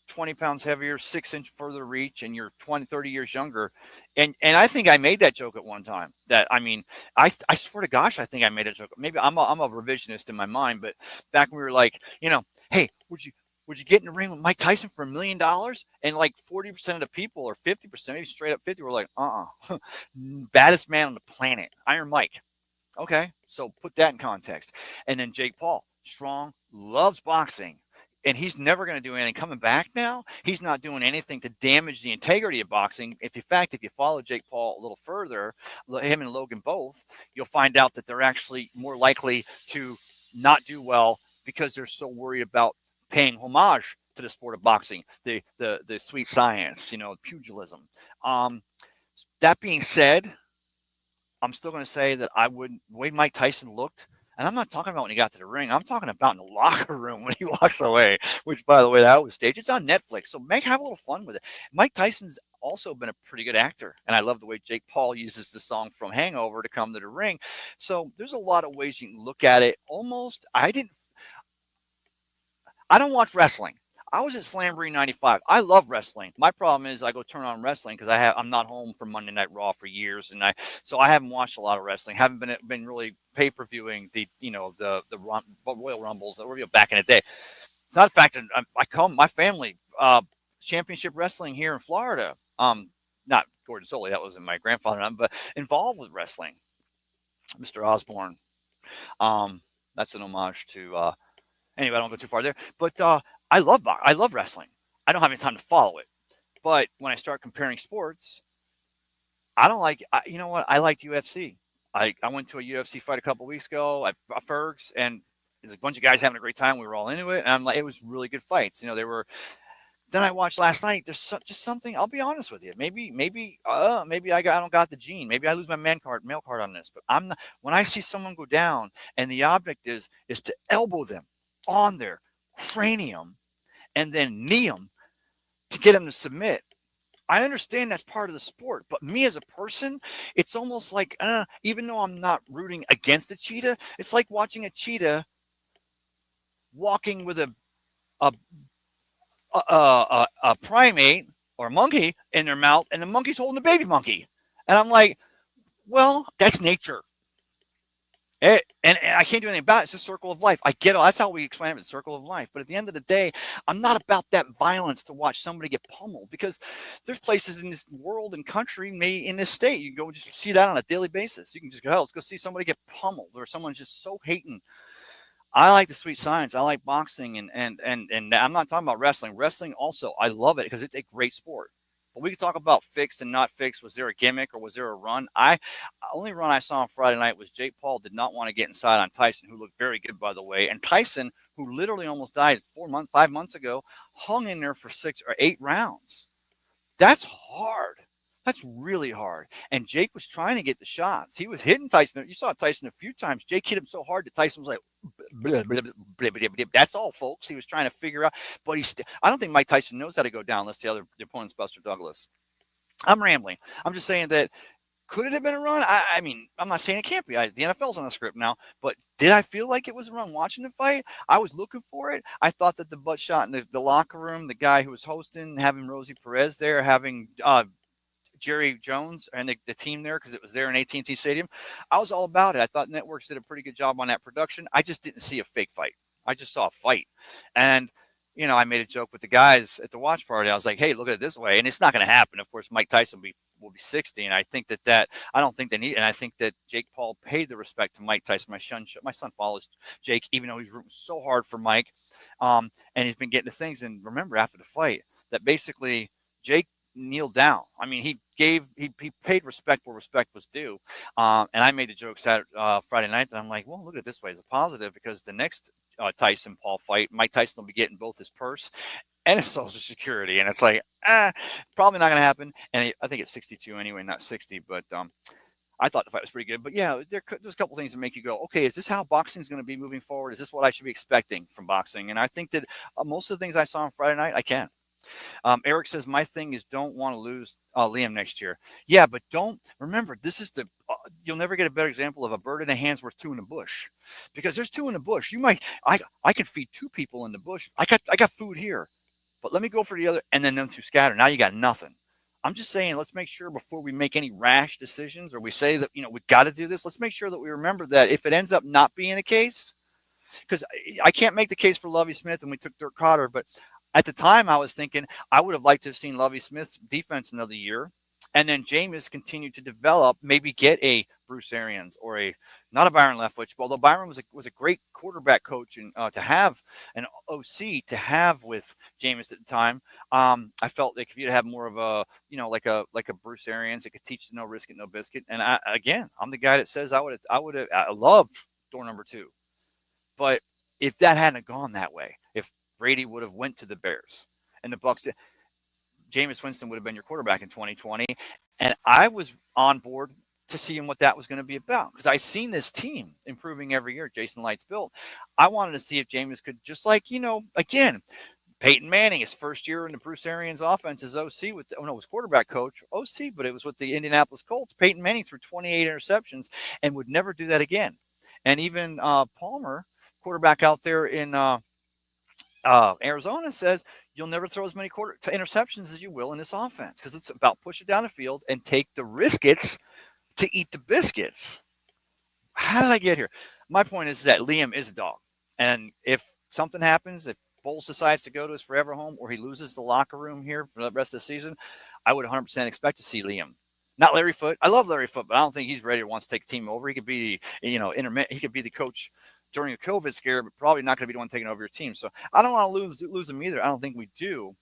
20 pounds heavier, 6 inch further reach, and you're 20, 30 years younger. And I think I made that joke at one time. That I mean, I swear to gosh, I think I made a joke. Maybe I'm a revisionist in my mind, but back when we were like, hey, would you get in the ring with Mike Tyson for $1 million? And like 40% of the people, or 50%, maybe straight up 50, were like, baddest man on the planet, Iron Mike. Okay, so put that in context. And then Jake Paul, strong, loves boxing, and he's never going to do anything. Coming back now, he's not doing anything to damage the integrity of boxing. If in fact, if you follow Jake Paul a little further, him and Logan both, you'll find out that they're actually more likely to not do well because they're so worried about paying homage to the sport of boxing, the sweet science, pugilism. That being said, I'm still going to say that I wouldn't. The way Mike Tyson looked, and I'm not talking about when he got to the ring. I'm talking about in the locker room when he walks away. Which, by the way, that was staged. It's on Netflix, so have a little fun with it. Mike Tyson's also been a pretty good actor, and I love the way Jake Paul uses the song from Hangover to come to the ring. So there's a lot of ways you can look at it. Almost, I don't watch wrestling. I was at Slamboree 95. I love wrestling. My problem is I go turn on wrestling because I'm not home from Monday Night Raw for years, and so I haven't watched a lot of wrestling. Haven't been really pay-per-viewing the Royal Rumbles back in the day. It's not the fact that my family championship wrestling here in Florida. Not Gordon Soley, that wasn't my grandfather, but involved with wrestling. Mr. Osborne. That's an homage to. Anyway, I don't go too far there, but I love wrestling. I don't have any time to follow it, but when I start comparing sports, I don't like. You know what? I liked UFC. I went to a UFC fight a couple weeks ago at Ferg's, and there's a bunch of guys having a great time. We were all into it, and I'm like, it was really good fights. They were. Then I watched last night. There's just something. I'll be honest with you. Maybe I don't got the gene. Maybe I lose my male card on this. But I'm not. When I see someone go down, and the object is to elbow them on their cranium and then knee them to get them to submit. I understand that's part of the sport, but me as a person, it's almost like, even though I'm not rooting against a cheetah, it's like watching a cheetah walking with a, a primate or a monkey in their mouth, and the monkey's holding a baby monkey. And I'm like, well, that's nature. And I can't do anything about it. It's a circle of life. I get it. That's how we explain it. It's a circle of life. But at the end of the day, I'm not about that violence to watch somebody get pummeled, because there's places in this world and country, maybe in this state, you can go just see that on a daily basis. You can just go, let's go see somebody get pummeled, or someone's just so hating. I like the sweet science. I like boxing, and I'm not talking about wrestling. Wrestling also, I love it because it's a great sport. But we can talk about fixed and not fixed. Was there a gimmick or was there a run? Only run I saw on Friday night was Jake Paul did not want to get inside on Tyson, who looked very good, by the way. And Tyson, who literally almost died 5 months ago, hung in there for 6 or 8 rounds. That's hard. That's really hard. And Jake was trying to get the shots. He was hitting Tyson. You saw Tyson a few times. Jake hit him so hard that Tyson was like, blah, blah, blah, blah, blah, blah. That's all, folks. He was trying to figure out. But I don't think Mike Tyson knows how to go down unless the opponent's Buster Douglas. I'm rambling. I'm just saying that, could it have been a run? I mean, I'm not saying it can't be. The NFL's on the script now. But did I feel like it was a run watching the fight? I was looking for it. I thought that the butt shot in the locker room, the guy who was hosting, having Rosie Perez there, having Jerry Jones and the team there, because it was there in AT&T Stadium, I was all about it. I thought networks did a pretty good job on that production. I just didn't see a fake fight. I just saw a fight. And I made a joke with the guys at the watch party. I was like, hey, look at it this way. And it's not going to happen. Of course, Mike Tyson will be 60. And I think that I don't think they need, and I think that Jake Paul paid the respect to Mike Tyson. My son follows Jake, even though he's rooting so hard for Mike. And he's been getting to things. And remember, after the fight, that basically Jake kneeled down. I mean, he paid respect where respect was due. And I made the joke Friday night, and I'm like, well, look at it this way as a positive, because the next Tyson Paul fight, Mike Tyson will be getting both his purse and his Social Security, and it's like, probably not going to happen. And I think it's 62 anyway, not 60. But I thought the fight was pretty good. But yeah, there's a couple things that make you go, okay, is this how boxing is going to be moving forward? Is this what I should be expecting from boxing? And I think that most of the things I saw on Friday night, I can. Eric says, my thing is don't want to lose Liam next year. Yeah, but don't remember, this is you'll never get a better example of a bird in the hand's worth two in the bush, because there's two in the bush. I could feed two people in the bush. I got food here, but let me go for the other, and then them two scatter. Now you got nothing. I'm just saying, let's make sure before we make any rash decisions or we say that we got to do this. Let's make sure that we remember that if it ends up not being the case, because I can't make the case for Lovie Smith and we took Dirk Cotter, but at the time I was thinking I would have liked to have seen Lovie Smith's defense another year, and then Jameis continue to develop, maybe get a Bruce Arians or not a Byron Leftwich, although Byron was a great quarterback coach and to have an OC to have with Jameis at the time. I felt like if you'd have more of a like a Bruce Arians that could teach no risk it, no biscuit. And I'm the guy that says I loved door number two. But if that hadn't gone that way, if Brady would have went to the Bears and the Bucs, Jameis Winston would have been your quarterback in 2020, and I was on board to seeing what that was going to be about because I seen this team improving every year. Jason Lights built. I wanted to see if Jameis could just again. Peyton Manning, his first year in the Bruce Arians offense as OC was quarterback coach, OC, but it was with the Indianapolis Colts. Peyton Manning threw 28 interceptions and would never do that again. And even Palmer, quarterback out there in Arizona, says you'll never throw as many interceptions as you will in this offense because it's about push it down the field and take the riskets to eat the biscuits. How did I get here? My point is that Liam is a dog. And if something happens, if Bowles decides to go to his forever home or he loses the locker room here for the rest of the season, I would 100% expect to see Liam. Not Larry Foote. I love Larry Foote, but I don't think he's ready to want to take the team over. He could be, he could be the coach during a COVID scare, but probably not going to be the one taking over your team. So I don't want to lose him either. I don't think we do.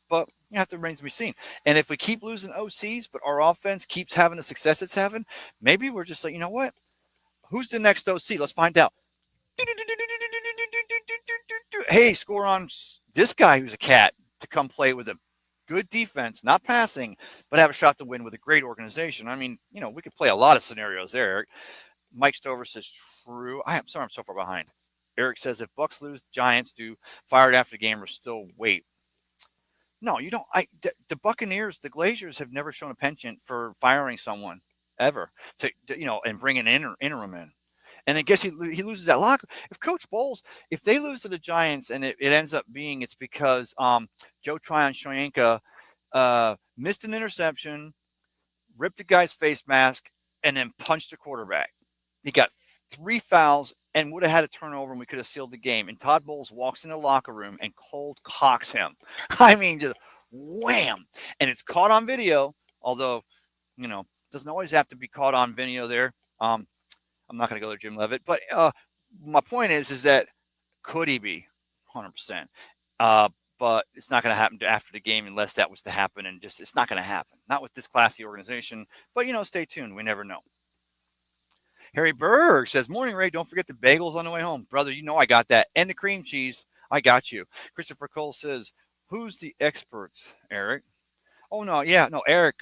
But you have to remain to be seen. And if we keep losing OCs, but our offense keeps having the success it's having, maybe we're just like, you know what? Who's the next OC? Let's find out. Hey, score on this guy who's a cat to come play with a good defense, not passing, but have a shot to win with a great organization. I mean, we could play a lot of scenarios there, Eric. Mike Stover says, true. I'm sorry I'm so far behind. Eric says, if Bucs lose, the Giants do. Fired after the game or still wait. No, you don't. The Buccaneers, the Glaziers have never shown a penchant for firing someone ever and bringing an interim in. And I guess he loses that locker. If Coach Bowles, if they lose to the Giants and it ends up being it's because Joe Tryon-Shoyinka missed an interception, ripped the guy's face mask, and then punched the quarterback. He got 3 fouls and would have had a turnover and we could have sealed the game. And Todd Bowles walks in the locker room and cold cocks him. I mean, just wham. And it's caught on video, although, doesn't always have to be caught on video there. I'm not going to go there, Jim Levitt. But my point is that could he be 100%? But it's not going to happen after the game unless that was to happen. And just it's not going to happen. Not with this classy organization. But, stay tuned. We never know. Harry Berg says, morning, Ray. Don't forget the bagels on the way home. Brother, I got that. And the cream cheese. I got you. Christopher Cole says, who's the experts, Eric? Oh, no. Yeah. No, Eric.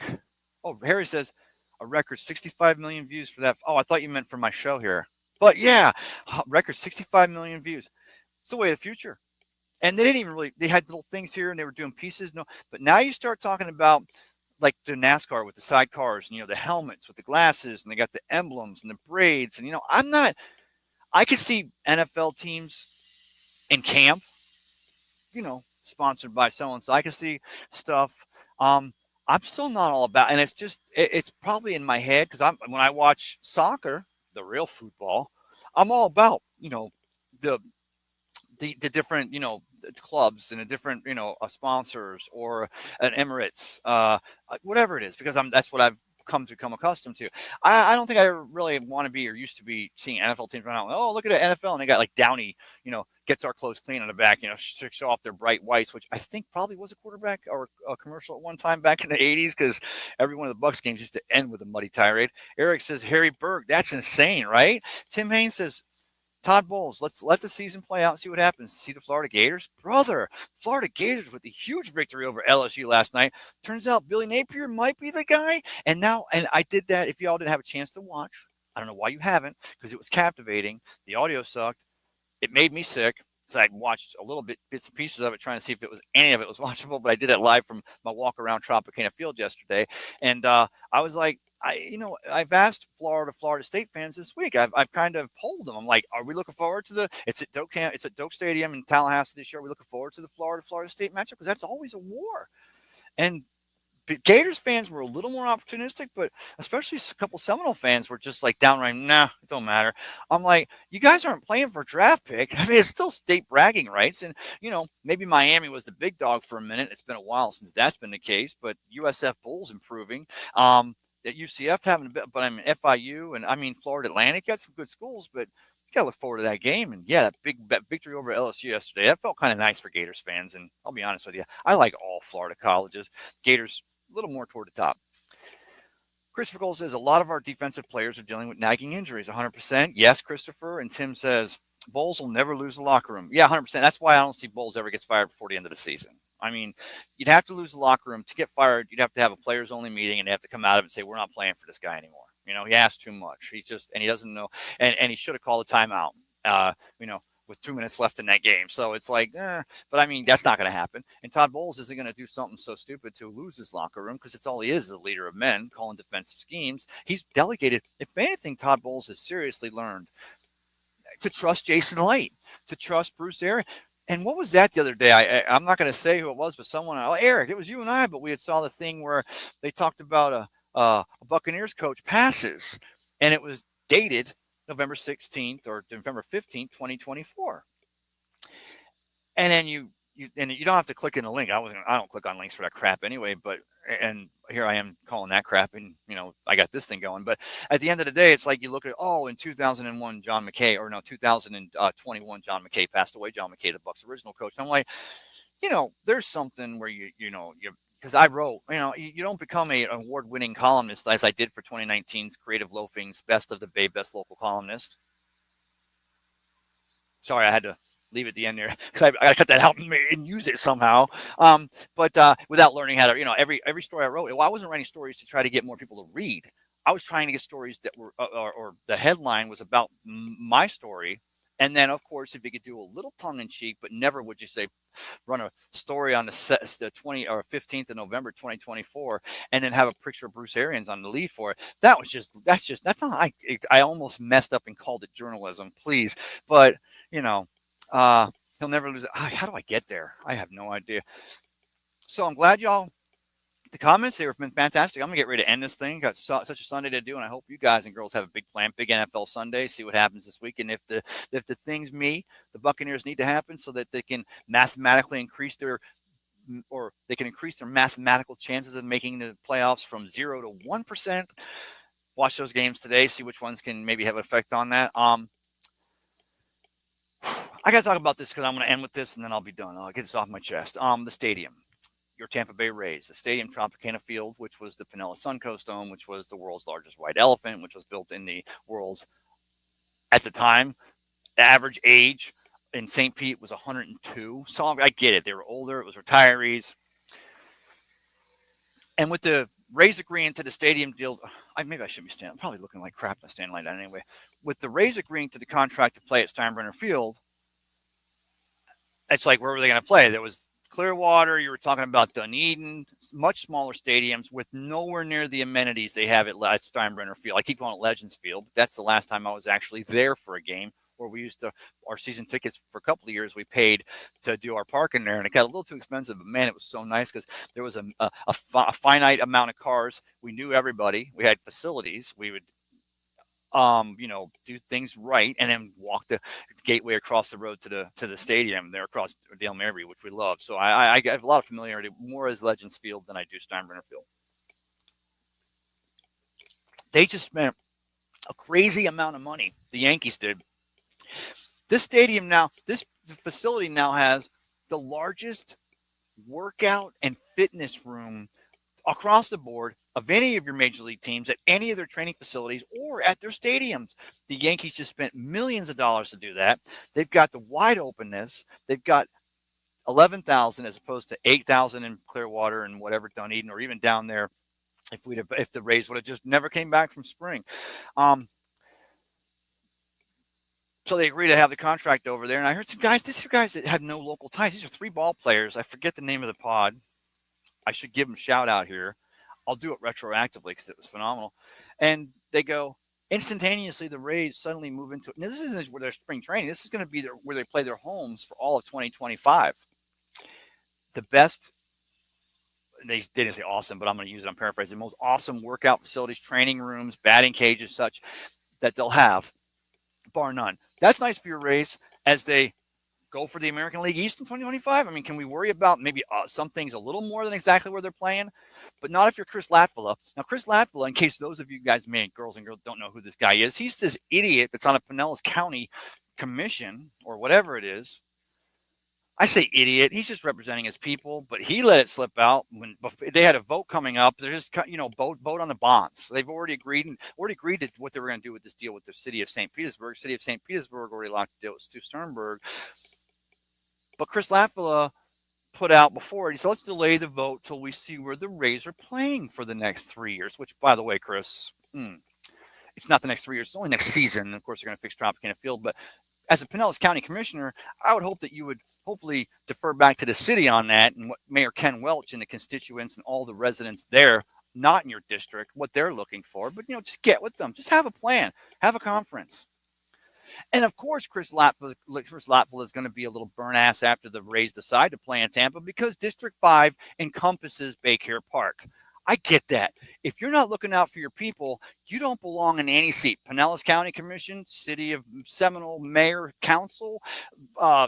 Oh, Harry says, a record 65 million views for that. Oh, I thought you meant for my show here. But yeah, record 65 million views. It's the way of the future. And they didn't even they had little things here and they were doing pieces. No, but now you start talking about like the NASCAR with the sidecars and, the helmets with the glasses and they got the emblems and the braids. And, I could see NFL teams in camp, sponsored by so-and-so. So I can see stuff. I'm still not all about, and it's probably in my head because when I watch soccer, the real football, I'm all about, the different, clubs and the different, sponsors or an Emirates, whatever it is, because that's what I've become accustomed to. I don't think I really want to be or used to be seeing NFL teams run out. Oh, look at the NFL. And they got like Downey, gets our clothes clean on the back, to show off their bright whites, which I think probably was a quarterback or a commercial at one time back in the 80s because every one of the Bucs games used to end with a muddy tirade. Eric says, Harry Berg, that's insane, right? Tim Haynes says, Todd Bowles, let's let the season play out and see what happens. See the Florida Gators? Brother, Florida Gators with a huge victory over LSU last night. Turns out Billy Napier might be the guy. And I did that. If y'all didn't have a chance to watch, I don't know why you haven't, because it was captivating. The audio sucked. It made me sick. because I watched a little bits and pieces of it, trying to see if any of it was watchable. But I did it live from my walk around Tropicana Field yesterday, and I was like, I've asked Florida State fans this week. I've kind of polled them. I'm like, are we looking forward to it's at Doak Stadium in Tallahassee this year. Are we looking forward to the Florida State matchup? Because that's always a war. And Gators fans were a little more opportunistic, but especially a couple Seminole fans were just like downright, nah, it don't matter. I'm like, you guys aren't playing for a draft pick. I mean, it's still state bragging rights. And, maybe Miami was the big dog for a minute. It's been a while since that's been the case, but USF Bulls improving. At UCF having a bit, but I mean, FIU and Florida Atlantic got some good schools, but you got to look forward to that game. And yeah, that big victory over LSU yesterday, that felt kind of nice for Gators fans. And I'll be honest with you, I like all Florida colleges. Gators, a little more toward the top. Christopher Cole says a lot of our defensive players are dealing with nagging injuries. 100%. Yes, Christopher. And Tim says Bowles will never lose the locker room. Yeah, 100%. That's why I don't see Bowles ever gets fired before the end of the season. I mean, you'd have to lose the locker room to get fired. You'd have to have a players only meeting and they have to come out of it and say, we're not playing for this guy anymore. He asked too much. And he doesn't know. And he should have called a timeout. With 2 minutes left in that game. So it's like, but I mean, that's not going to happen. And Todd Bowles isn't going to do something so stupid to lose his locker room, because it's all he is a leader of men calling defensive schemes. He's delegated. If anything, Todd Bowles has seriously learned to trust Jason Light, to trust Bruce Arians. And what was that the other day? I'm not going to say who it was, but someone, Eric, it was you and I, but we had saw the thing where they talked about a Buccaneers coach passes, and it was dated November 16th or November 15th, 2024. And then you don't have to click in the link. I don't click on links for that crap anyway, and here I am calling that crap, and I got this thing going. But at the end of the day, it's like you look at, in 2001 John McKay, or no, 2021 John McKay passed away. John McKay, the Bucs original coach. And I'm like, there's something where you because I wrote, you don't become an award-winning columnist as I did for 2019's Creative Loafing's Best of the Bay, Best Local Columnist. Sorry, I had to leave at the end there because I got to cut that out and use it somehow. But without learning how to, every story I wrote, I wasn't writing stories to try to get more people to read. I was trying to get stories that were, or the headline was about my story. And then, of course, if you could do a little tongue in cheek, but never would you say, run a story on the 20th or 15th of November, 2024, and then have a picture of Bruce Arians on the lead for it. That's not, I almost messed up and called it journalism, please. But, he'll never lose it. How do I get there? I have no idea. So I'm glad y'all, the comments, they've been fantastic. I'm going to get ready to end this thing. Got such a Sunday to do, and I hope you guys and girls have a big plan, big NFL Sunday, see what happens this week. And if the things the Buccaneers need to happen so that they can mathematically increase their mathematical chances of making the playoffs from 0 to 1%, watch those games today, see which ones can maybe have an effect on that. I got to talk about this because I'm going to end with this, and then I'll be done. I'll get this off my chest. The stadium. Your Tampa Bay Rays, the stadium, Tropicana Field, which was the Pinella Suncoast Dome, which was the world's largest white elephant, which was built in the world's, at the time, the average age in St. Pete was 102. So I get it. They were older. It was retirees. And with the Rays agreeing to the stadium deal, maybe I shouldn't be standing. I'm probably looking like crap in a stand like that anyway. With the Rays agreeing to the contract to play at Steinbrenner Field, it's like, where were they going to play? There was Clearwater, you were talking about Dunedin, much smaller stadiums with nowhere near the amenities they have at Steinbrenner Field. I keep calling it Legends Field. That's the last time I was actually there for a game, where we used to, our season tickets for a couple of years, we paid to do our parking there, and it got a little too expensive, but man, it was so nice because there was a finite amount of cars. We knew everybody. We had facilities. We would do things right, and then walk the gateway across the road to the stadium there across Dale Mary, which we love. So I have a lot of familiarity more as Legends Field than I do Steinbrenner Field. They just spent a crazy amount of money. The Yankees did. This stadium now, the facility now has the largest workout and fitness room across the board of any of your major league teams at any of their training facilities or at their stadiums. The Yankees just spent millions of dollars to do that. They've got the wide openness. They've got 11,000 as opposed to 8,000 in Clearwater and whatever Dunedin, or even down there if the Rays would have just never came back from spring. So they agreed to have the contract over there. And I heard some guys, these are guys that had no local ties. These are 3 ball players. I forget the name of the pod. I should give them a shout out here. I'll do it retroactively because it was phenomenal. And they go, instantaneously, the Rays suddenly move into it. Now, this isn't where their spring training. This is going to be where they play their homes for all of 2025. The best, they didn't say awesome, but I'm going to use it. I'm paraphrasing. The most awesome workout facilities, training rooms, batting cages, such that they'll have, bar none. That's nice for your Rays as they go for the American League East in 2025. I mean, can we worry about maybe some things a little more than exactly where they're playing? But not if you're Chris Latvala. Now, Chris Latvala, in case those of you guys, girls and girls, don't know who this guy is, he's this idiot that's on a Pinellas County commission or whatever it is. I say idiot. He's just representing his people, but he let it slip out when they had a vote coming up. They're just, vote on the bonds. They've already agreed to what they were going to do with this deal with the city of St. Petersburg. City of St. Petersburg already locked the deal with Stu Sternberg. But Chris Latvala put out before, he said, let's delay the vote till we see where the Rays are playing for the next 3 years, which, by the way, Chris, it's not the next 3 years. It's only next season. Of course, they're going to fix Tropicana Field. But as a Pinellas County commissioner, I would hope that you would hopefully defer back to the city on that and what Mayor Ken Welch and the constituents and all the residents there, not in your district, what they're looking for. But, just get with them. Just have a plan. Have a conference. And of course, Chris Latvala is going to be a little burn ass after the Rays decide to play in Tampa because District 5 encompasses Baycare Park. I get that. If you're not looking out for your people, you don't belong in any seat. Pinellas County Commission, City of Seminole Mayor Council,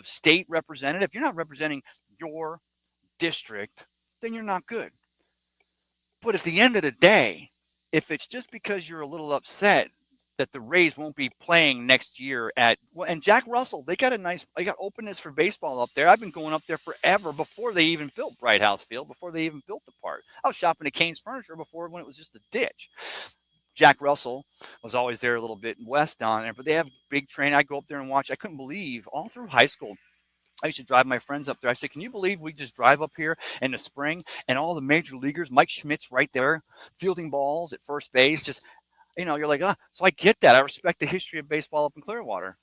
state representative. If you're not representing your district, then you're not good. But at the end of the day, if it's just because you're a little upset that the Rays won't be playing next year and Jack Russell, they got openness for baseball up there. I've been going up there forever before they even built Bright House Field, before they even built the park. I was shopping at Kane's Furniture before when it was just a ditch. Jack Russell was always there a little bit west down there, but they have big training. I go up there and watch. I couldn't believe all through high school. I used to drive my friends up there. I said, can you believe we just drive up here in the spring and all the major leaguers, Mike Schmidt's right there, fielding balls at first base, just you're like, so I get that. I respect the history of baseball up in Clearwater.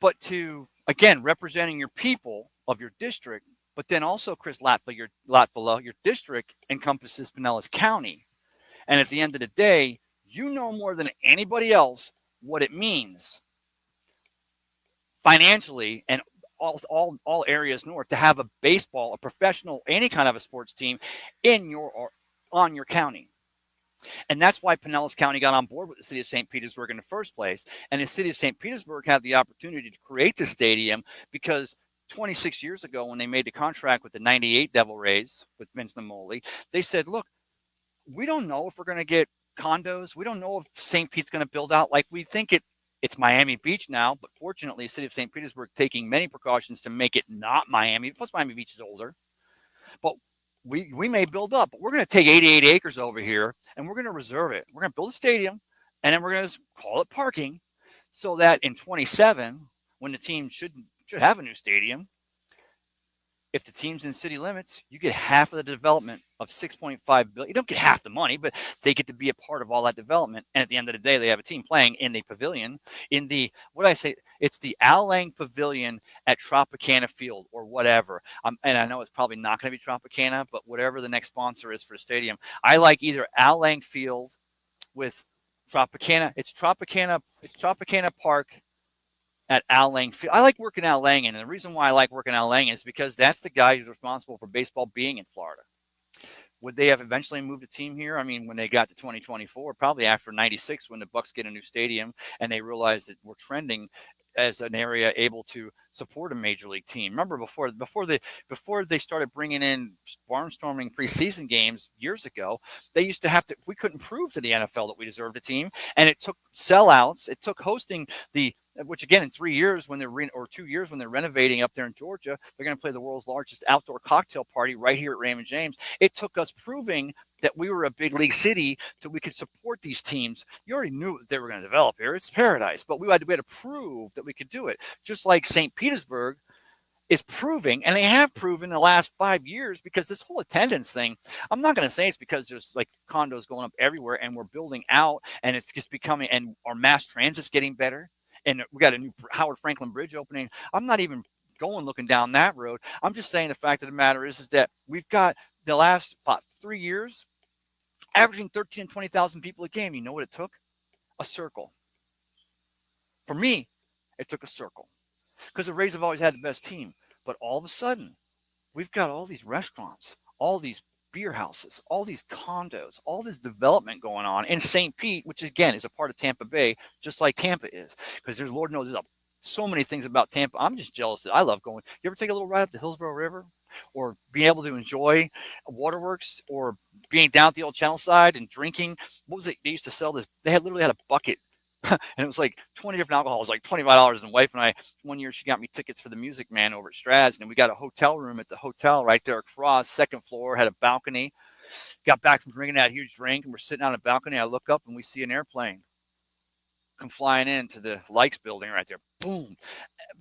But to, again, representing your people of your district, but then also, Chris Latvala, your district encompasses Pinellas County. And at the end of the day, you know more than anybody else what it means financially and all areas north to have a baseball, a professional, any kind of a sports team on your county. And that's why Pinellas County got on board with the city of St. Petersburg in the first place. And the city of St. Petersburg had the opportunity to create the stadium because 26 years ago, when they made the contract with the 98 Devil Rays with Vince Namoli, they said, look, we don't know if we're going to get condos. We don't know if St. Pete's going to build out like we think it's Miami Beach now. But fortunately, the city of St. Petersburg taking many precautions to make it not Miami. Plus, Miami Beach is older. But we may build up, but we're going to take 88 acres over here and we're going to reserve it. We're going to build a stadium and then we're going to call it parking so that in 27, when the team should have a new stadium, if the team's in city limits, you get half of the development of $6.5 billion. You don't get half the money, but they get to be a part of all that development. And at the end of the day, they have a team playing in the pavilion, it's the Al Lang Pavilion at Tropicana Field or whatever. And I know it's probably not going to be Tropicana, but whatever the next sponsor is for the stadium, I like either Al Lang Field with Tropicana. It's Tropicana Park at Al Lang Field. I like working Al Lang, and the reason why I like working Al Lang is because that's the guy who's responsible for baseball being in Florida. Would they have eventually moved a team here? I mean, when they got to 2024, probably after 96, when the Bucks get a new stadium and they realize that we're trending as an area able to support a major league team. Remember before they started bringing in barnstorming preseason games years ago, they used to we couldn't prove to the NFL that we deserved a team, and it took sellouts. It took hosting which again in 3 years when or 2 years when they're renovating up there in Georgia, they're going to play the world's largest outdoor cocktail party right here at Raymond James. It took us proving that we were a big league city so we could support these teams. You already knew they were going to develop here. It's paradise, but we had to prove that we could do it. Just like St. Petersburg is proving, and they have proven in the last 5 years, because this whole attendance thing, I'm not going to say it's because there's like condos going up everywhere and we're building out and it's just becoming, and our mass transit's getting better and we got a new Howard Franklin Bridge opening. I'm not even going looking down that road. I'm just saying the fact of the matter is that we've got the last 3 years averaging 13 and 20,000 people a game. You know what it took? A circle. For me, it took a circle because the Rays have always had the best team. But all of a sudden, we've got all these restaurants, all these beer houses, all these condos, all this development going on in St. Pete, which again is a part of Tampa Bay, just like Tampa is. Because there's, Lord knows, so many things about Tampa. I'm just jealous that I love going. You ever take a little ride up the Hillsborough River, or being able to enjoy waterworks, or being down at the old channel side and drinking? What was it? They used to sell this. They had literally had a bucket. And it was like 20 different alcohols, like $25. And wife and I, one year she got me tickets for the Music Man over at Strad's, and we got a hotel room at the hotel right there across, second floor, had a balcony. Got back from drinking that huge drink, and we're sitting on a balcony. I look up and we see an airplane come flying into the Likes building right there. Boom.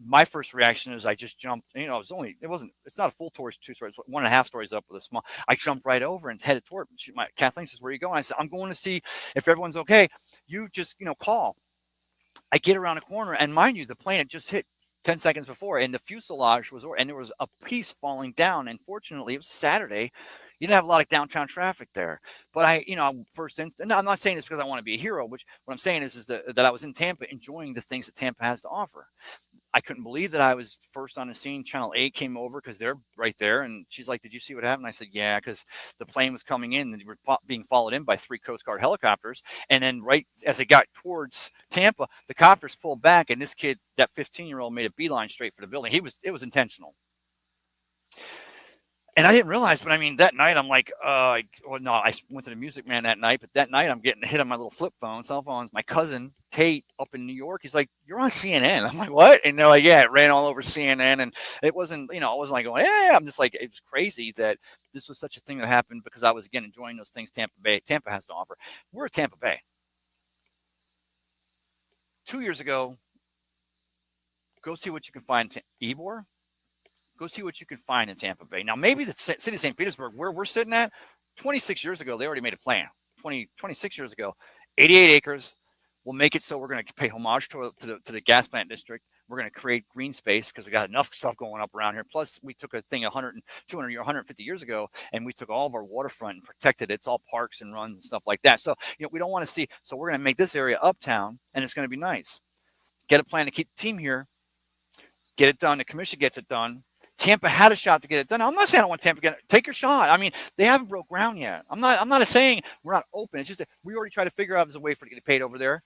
My first reaction is I just jumped. It's not a full 2 stories, 1.5 stories up with a small. I jumped right over and headed toward. Kathleen says, "Where are you going?" I said, "I'm going to see if everyone's okay. You just, call." I get around a corner, and mind you, the plane had just hit 10 seconds before, and the fuselage was, and there was a piece falling down. And fortunately, it was Saturday. You didn't have a lot of downtown traffic there. But first instant, I'm not saying this because I want to be a hero, which what I'm saying is that I was in Tampa enjoying the things that Tampa has to offer. I couldn't believe that I was first on the scene. Channel 8 came over because they're right there. And she's like, "Did you see what happened?" I said, "Yeah," because the plane was coming in and we were being followed in by 3 Coast Guard helicopters. And then right as it got towards Tampa, the copters pulled back. And this kid, that 15-year-old, made a beeline straight for the building. It was intentional. And I didn't realize, but I mean, that night I'm like, I went to the Music Man that night, but that night I'm getting hit on my little flip phone, cell phones. My cousin Tate up in New York, he's like, "You're on CNN." I'm like, "What?" And they're like, "Yeah, it ran all over CNN." And it wasn't, I wasn't like going, "Yeah." I'm just like, it was crazy that this was such a thing that happened because I was, again, enjoying those things Tampa has to offer. We're at Tampa Bay. 2 years ago, go see what you can find. Ybor, go see what you can find in Tampa Bay. Now, maybe the city of St. Petersburg, where we're sitting at, 26 years ago, they already made a plan. 26 years ago, 88 acres. We'll make it so we're going to pay homage to the gas plant district. We're going to create green space because we got enough stuff going up around here. Plus, we took a thing 100, 200, 150 years ago, and we took all of our waterfront and protected it. It's all parks and runs and stuff like that. So, we don't want to see. So we're going to make this area uptown, and it's going to be nice. Get a plan to keep the team here. Get it done. The commission gets it done. Tampa had a shot to get it done. I'm not saying I don't want Tampa to get it. Take your shot. I mean, they haven't broke ground yet. I'm not saying we're not open. It's just that we already try to figure out if there's a way for it to get paid over there.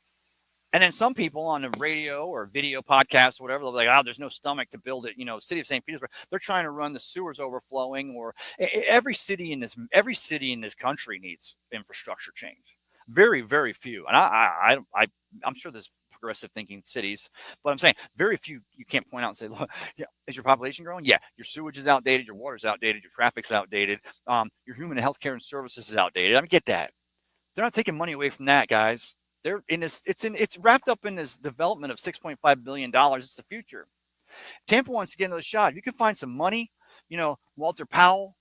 And then some people on the radio or video podcasts or whatever, they'll be like, "Oh, there's no stomach to build it." City of St. Petersburg, they're trying to run the sewers overflowing, or every city in this country needs infrastructure change. Very, very few. And I'm sure there's progressive thinking cities, but I'm saying very few you can't point out and say, "Look, yeah, is your population growing? Yeah, your sewage is outdated, your water's outdated, your traffic's outdated, your human healthcare and services is outdated." I mean, get that. They're not taking money away from that, guys. They're in this. It's wrapped up in this development of $6.5 billion. It's the future. Tampa wants to get another shot. If you can find some money, Walter Powell,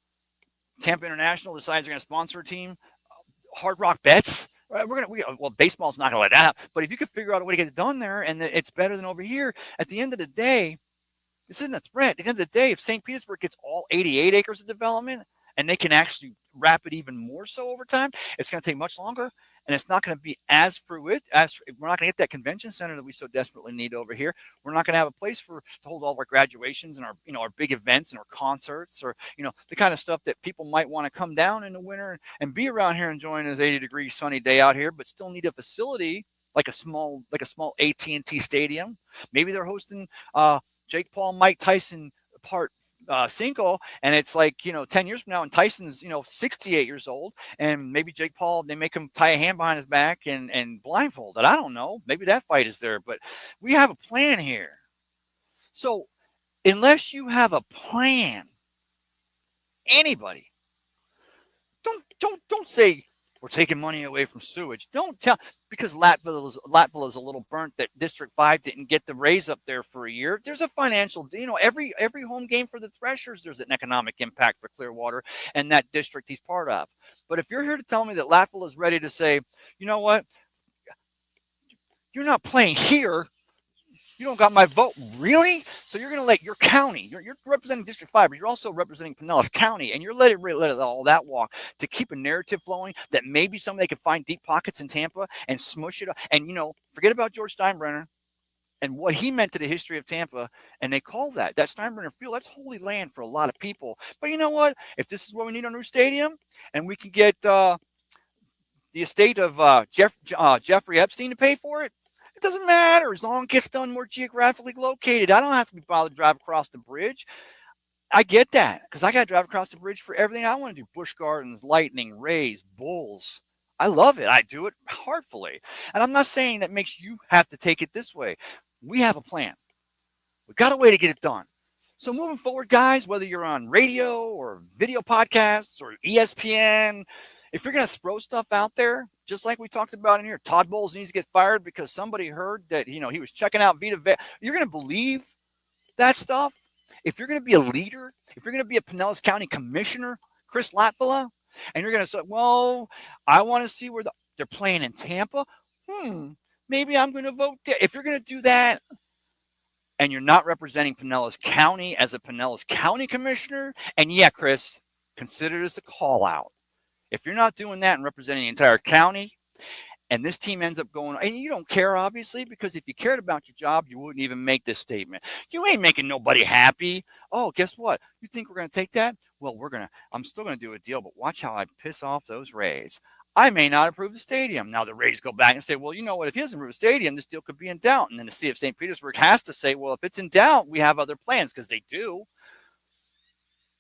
Tampa International decides they're going to sponsor a team. Hard Rock Bets. Baseball's not going to let that happen. But if you could figure out a way to get it done there, and it's better than over here, at the end of the day, this isn't a threat. At the end of the day, if St. Petersburg gets all 88 acres of development and they can actually wrap it even more so over time, it's going to take much longer. And it's not going to be as fluid as we're not going to get that convention center that we so desperately need over here. We're not going to have a place to hold all of our graduations and our big events and our concerts, or the kind of stuff that people might want to come down in the winter and be around here enjoying this 80-degree sunny day out here, but still need a facility like a small AT&T stadium. Maybe they're hosting Jake Paul, Mike Tyson part Cinco, and it's like 10 years from now, and Tyson's 68 years old, and maybe Jake Paul, they make him tie a hand behind his back and blindfolded. I don't know, maybe that fight is there, but we have a plan here. So unless you have a plan, anybody, don't say we're taking money away from sewage. Don't tell, because Latville is a little burnt that District 5 didn't get the raise up there for a year. There's a financial, every home game for the Threshers, there's an economic impact for Clearwater and that district he's part of. But if you're here to tell me that Latville is ready to say, "You know what? You're not playing here. You don't got my vote. Really? So you're going to let your county, you're representing District 5, but you're also representing Pinellas County, and you're let all that walk to keep a narrative flowing that maybe somebody could find deep pockets in Tampa and smush it up. And, forget about George Steinbrenner and what he meant to the history of Tampa. And they call that Steinbrenner Field, that's holy land for a lot of people. But you know what? If this is what we need a new stadium and we can get the estate of Jeffrey Epstein to pay for it, it doesn't matter as long as it gets done more geographically located. I don't have to be bothered to drive across the bridge. I get that because I got to drive across the bridge for everything I want to do. Busch Gardens, Lightning, Rays, Bulls. I love it. I do it heartfully. And I'm not saying that makes you have to take it this way. We have a plan. We've got a way to get it done. So moving forward, guys, whether you're on radio or video podcasts or ESPN, if you're going to throw stuff out there, just like we talked about in here, Todd Bowles needs to get fired because somebody heard that, he was checking out Vita Vea. You're going to believe that stuff? If you're going to be a leader, if you're going to be a Pinellas County Commissioner, Chris Latvala, and you're going to say, well, I want to see where they're playing in Tampa. Maybe I'm going to vote there. If you're going to do that and you're not representing Pinellas County as a Pinellas County Commissioner, and yeah, Chris, consider this a call out. If you're not doing that and representing the entire county, and this team ends up going, and you don't care, obviously, because if you cared about your job, you wouldn't even make this statement. You ain't making nobody happy. Oh, guess what? You think we're going to take that? Well, I'm still going to do a deal, but watch how I piss off those Rays. I may not approve the stadium. Now the Rays go back and say, well, you know what? If he doesn't approve the stadium, this deal could be in doubt. And then the city of St. Petersburg has to say, well, if it's in doubt, we have other plans, because they do.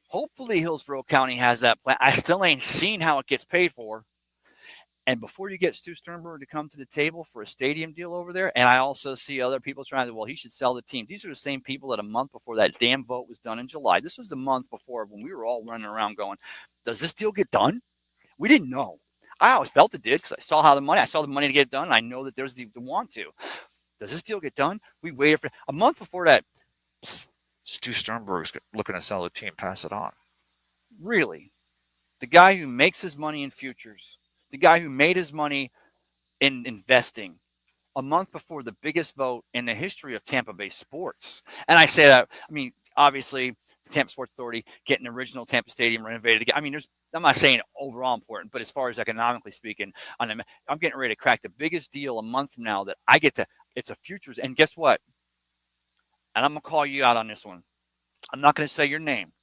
Hopefully Hillsborough County has that plan. I still ain't seen how it gets paid for. And before you get Stu Sternberg to come to the table for a stadium deal over there, and I also see other people trying to, well, he should sell the team. These are the same people that a month before that damn vote was done in July. This was the month before when we were all running around going, does this deal get done? We didn't know. I always felt it did because I saw the money to get it done. And I know that there's the want to. Does this deal get done? We waited for a month before that. Stu Sternberg's looking to sell the team. Pass it on. Really? The guy who makes his money in futures, the guy who made his money in investing, a month before the biggest vote in the history of Tampa Bay sports. And I say that, obviously, the Tampa Sports Authority getting the original Tampa Stadium renovated again. I'm not saying overall important, but as far as economically speaking, I'm getting ready to crack the biggest deal a month from now that I get to. It's a futures. And guess what? And I'm going to call you out on this one. I'm not going to say your name.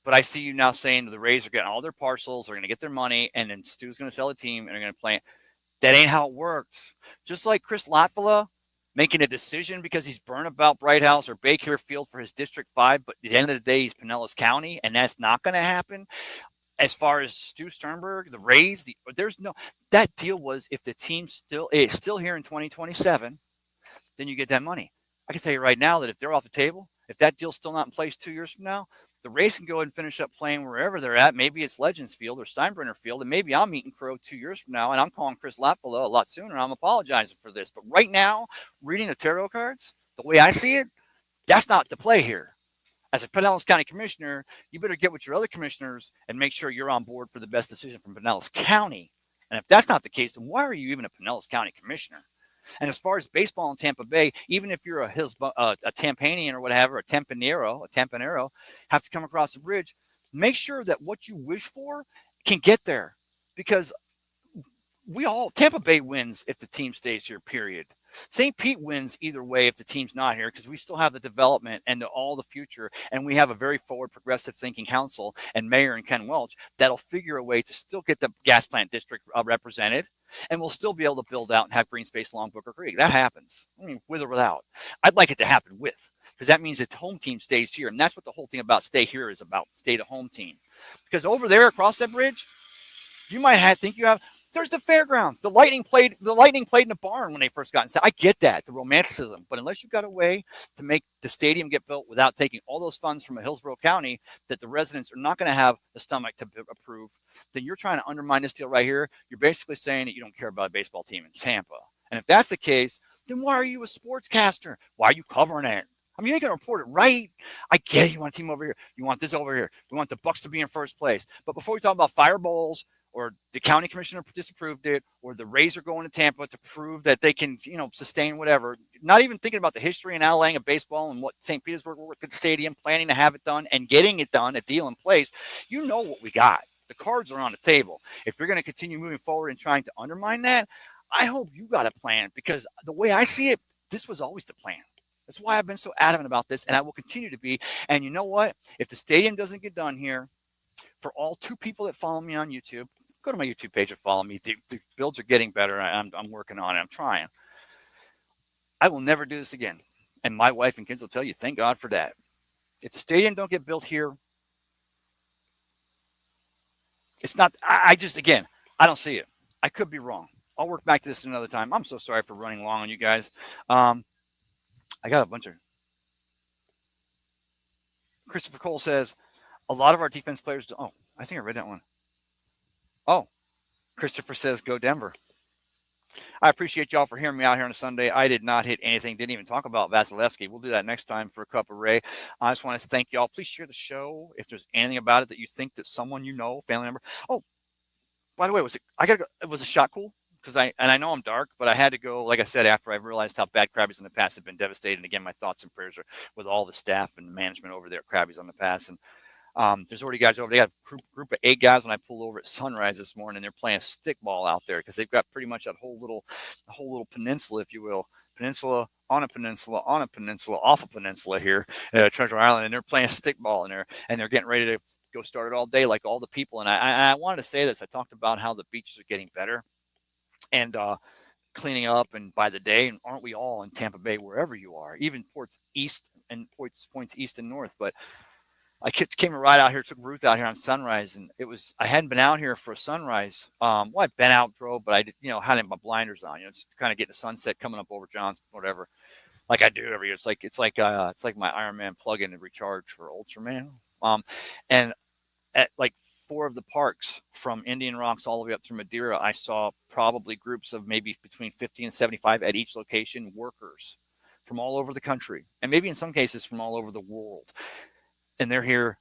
But I see you now saying the Rays are getting all their parcels, they're going to get their money, and then Stu's going to sell a team, and they're going to play it. That ain't how it works. Just like Chris Latvala making a decision because he's burned about Bright House or Baycare Field for his District 5, but at the end of the day, he's Pinellas County, and that's not going to happen. As far as Stu Sternberg, the Rays, that deal was if the team is still here in 2027, then you get that money. I can tell you right now that if they're off the table, if that deal's still not in place 2 years from now, the Rays can go ahead and finish up playing wherever they're at. Maybe it's Legends Field or Steinbrenner Field, and maybe I'm meeting Crow 2 years from now, and I'm calling Chris Latvala a lot sooner. I'm apologizing for this. But right now, reading the tarot cards, the way I see it, that's not the play here. As a Pinellas County Commissioner, you better get with your other commissioners and make sure you're on board for the best decision from Pinellas County. And if that's not the case, then why are you even a Pinellas County Commissioner? And as far as baseball in Tampa Bay, even if you're a Tampanian or whatever, a Tampanero, have to come across the bridge, make sure that what you wish for can get there. Because Tampa Bay wins if the team stays here, period. St. Pete wins either way if the team's not here because we still have the development and all the future, and we have a very forward, progressive thinking council and mayor and Ken Welch that'll figure a way to still get the gas plant district represented, and we'll still be able to build out and have green space along Booker Creek. That happens, with or without. I'd like it to happen with, because that means that the home team stays here, and that's what the whole thing about stay here is about, stay the home team. Because over there across that bridge, you might think you have. There's the fairgrounds. The Lightning played in a barn when they first got inside. I get that, the romanticism. But unless you've got a way to make the stadium get built without taking all those funds from Hillsborough County that the residents are not going to have the stomach to approve, then you're trying to undermine this deal right here. You're basically saying that you don't care about a baseball team in Tampa. And if that's the case, then why are you a sportscaster? Why are you covering it? You ain't going to report it right. I get it. You want a team over here. You want this over here. We want the Bucks to be in first place. But before we talk about fire bowls or the county commissioner disapproved it, or the Rays are going to Tampa to prove that they can, sustain whatever. Not even thinking about the history and outlying of baseball and what St. Petersburg Wicked Stadium, planning to have it done and getting it done, a deal in place. You know what we got. The cards are on the table. If you're going to continue moving forward and trying to undermine that, I hope you got a plan, because the way I see it, this was always the plan. That's why I've been so adamant about this, and I will continue to be. And you know what? If the stadium doesn't get done here, for all 2 people that follow me on YouTube, go to my YouTube page and follow me. The builds are getting better. I'm working on it. I'm trying. I will never do this again. And my wife and kids will tell you, thank God for that. If the stadium don't get built here, it's not, I just, again, I don't see it. I could be wrong. I'll work back to this another time. I'm so sorry for running long on you guys. I got a bunch of, Christopher Cole says, a lot of our defense players do, oh, I think I read that one. Oh, Christopher says, go Denver. I appreciate y'all for hearing me out here on a Sunday. I did not hit anything, didn't even talk about Vasilevsky. We'll do that next time for a cup of Ray. I just want to thank y'all. Please share the show if there's anything about it that you think that someone family member. Oh, by the way, was a shot cool? Because I know I'm dark, but I had to go, like I said, after I realized how bad Krabby's on the Pass have been devastated. And again, my thoughts and prayers are with all the staff and the management over there at Krabby's on the Pass. And there's already guys over. They got a group of 8 guys when I pulled over at sunrise this morning. They're playing stickball out there because they've got pretty much that whole little peninsula, if you will, peninsula on a peninsula on a peninsula off a peninsula here at Treasure Island, and they're playing stickball in there, and they're getting ready to go start it all day like all the people. And I wanted to say this. I talked about how the beaches are getting better and cleaning up, and by the day, and aren't we all in Tampa Bay, wherever you are, even points east and north, but I came right out here, took Ruth out here on sunrise, and I hadn't been out here for a sunrise. Well, I've been out, drove, but I just, had my blinders on, just kind of getting the sunset coming up over John's, whatever, like I do every year. It's like my Ironman plug-in and recharge for Ultraman. And at like 4 of the parks from Indian Rocks all the way up through Madeira, I saw probably groups of maybe between 50 and 75 at each location, workers from all over the country, and maybe in some cases from all over the world. And they're here,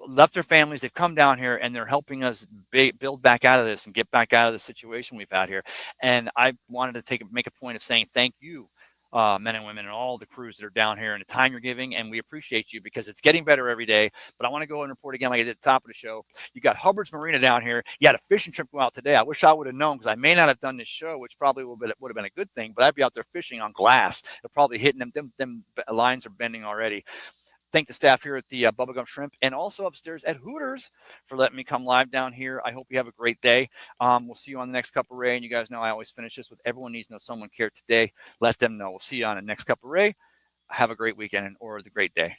left their families, they've come down here, and they're helping us build back out of this and get back out of the situation we've had here. And I wanted to make a point of saying thank you, men and women and all the crews that are down here and the time you're giving, and we appreciate you because it's getting better every day. But I want to go and report again, like I did at the top of the show. You got Hubbard's Marina down here. You had a fishing trip go out today. I wish I would have known, because I may not have done this show, which probably would have been a good thing, but I'd be out there fishing on glass. They're probably hitting them lines are bending already. Thank the staff here at the Bubblegum Shrimp, and also upstairs at Hooters for letting me come live down here. I hope you have a great day. We'll see you on the next Cup of Ray. And you guys know I always finish this with everyone needs to know someone cared today. Let them know. We'll see you on the next Cup of Ray. Have a great weekend or the great day.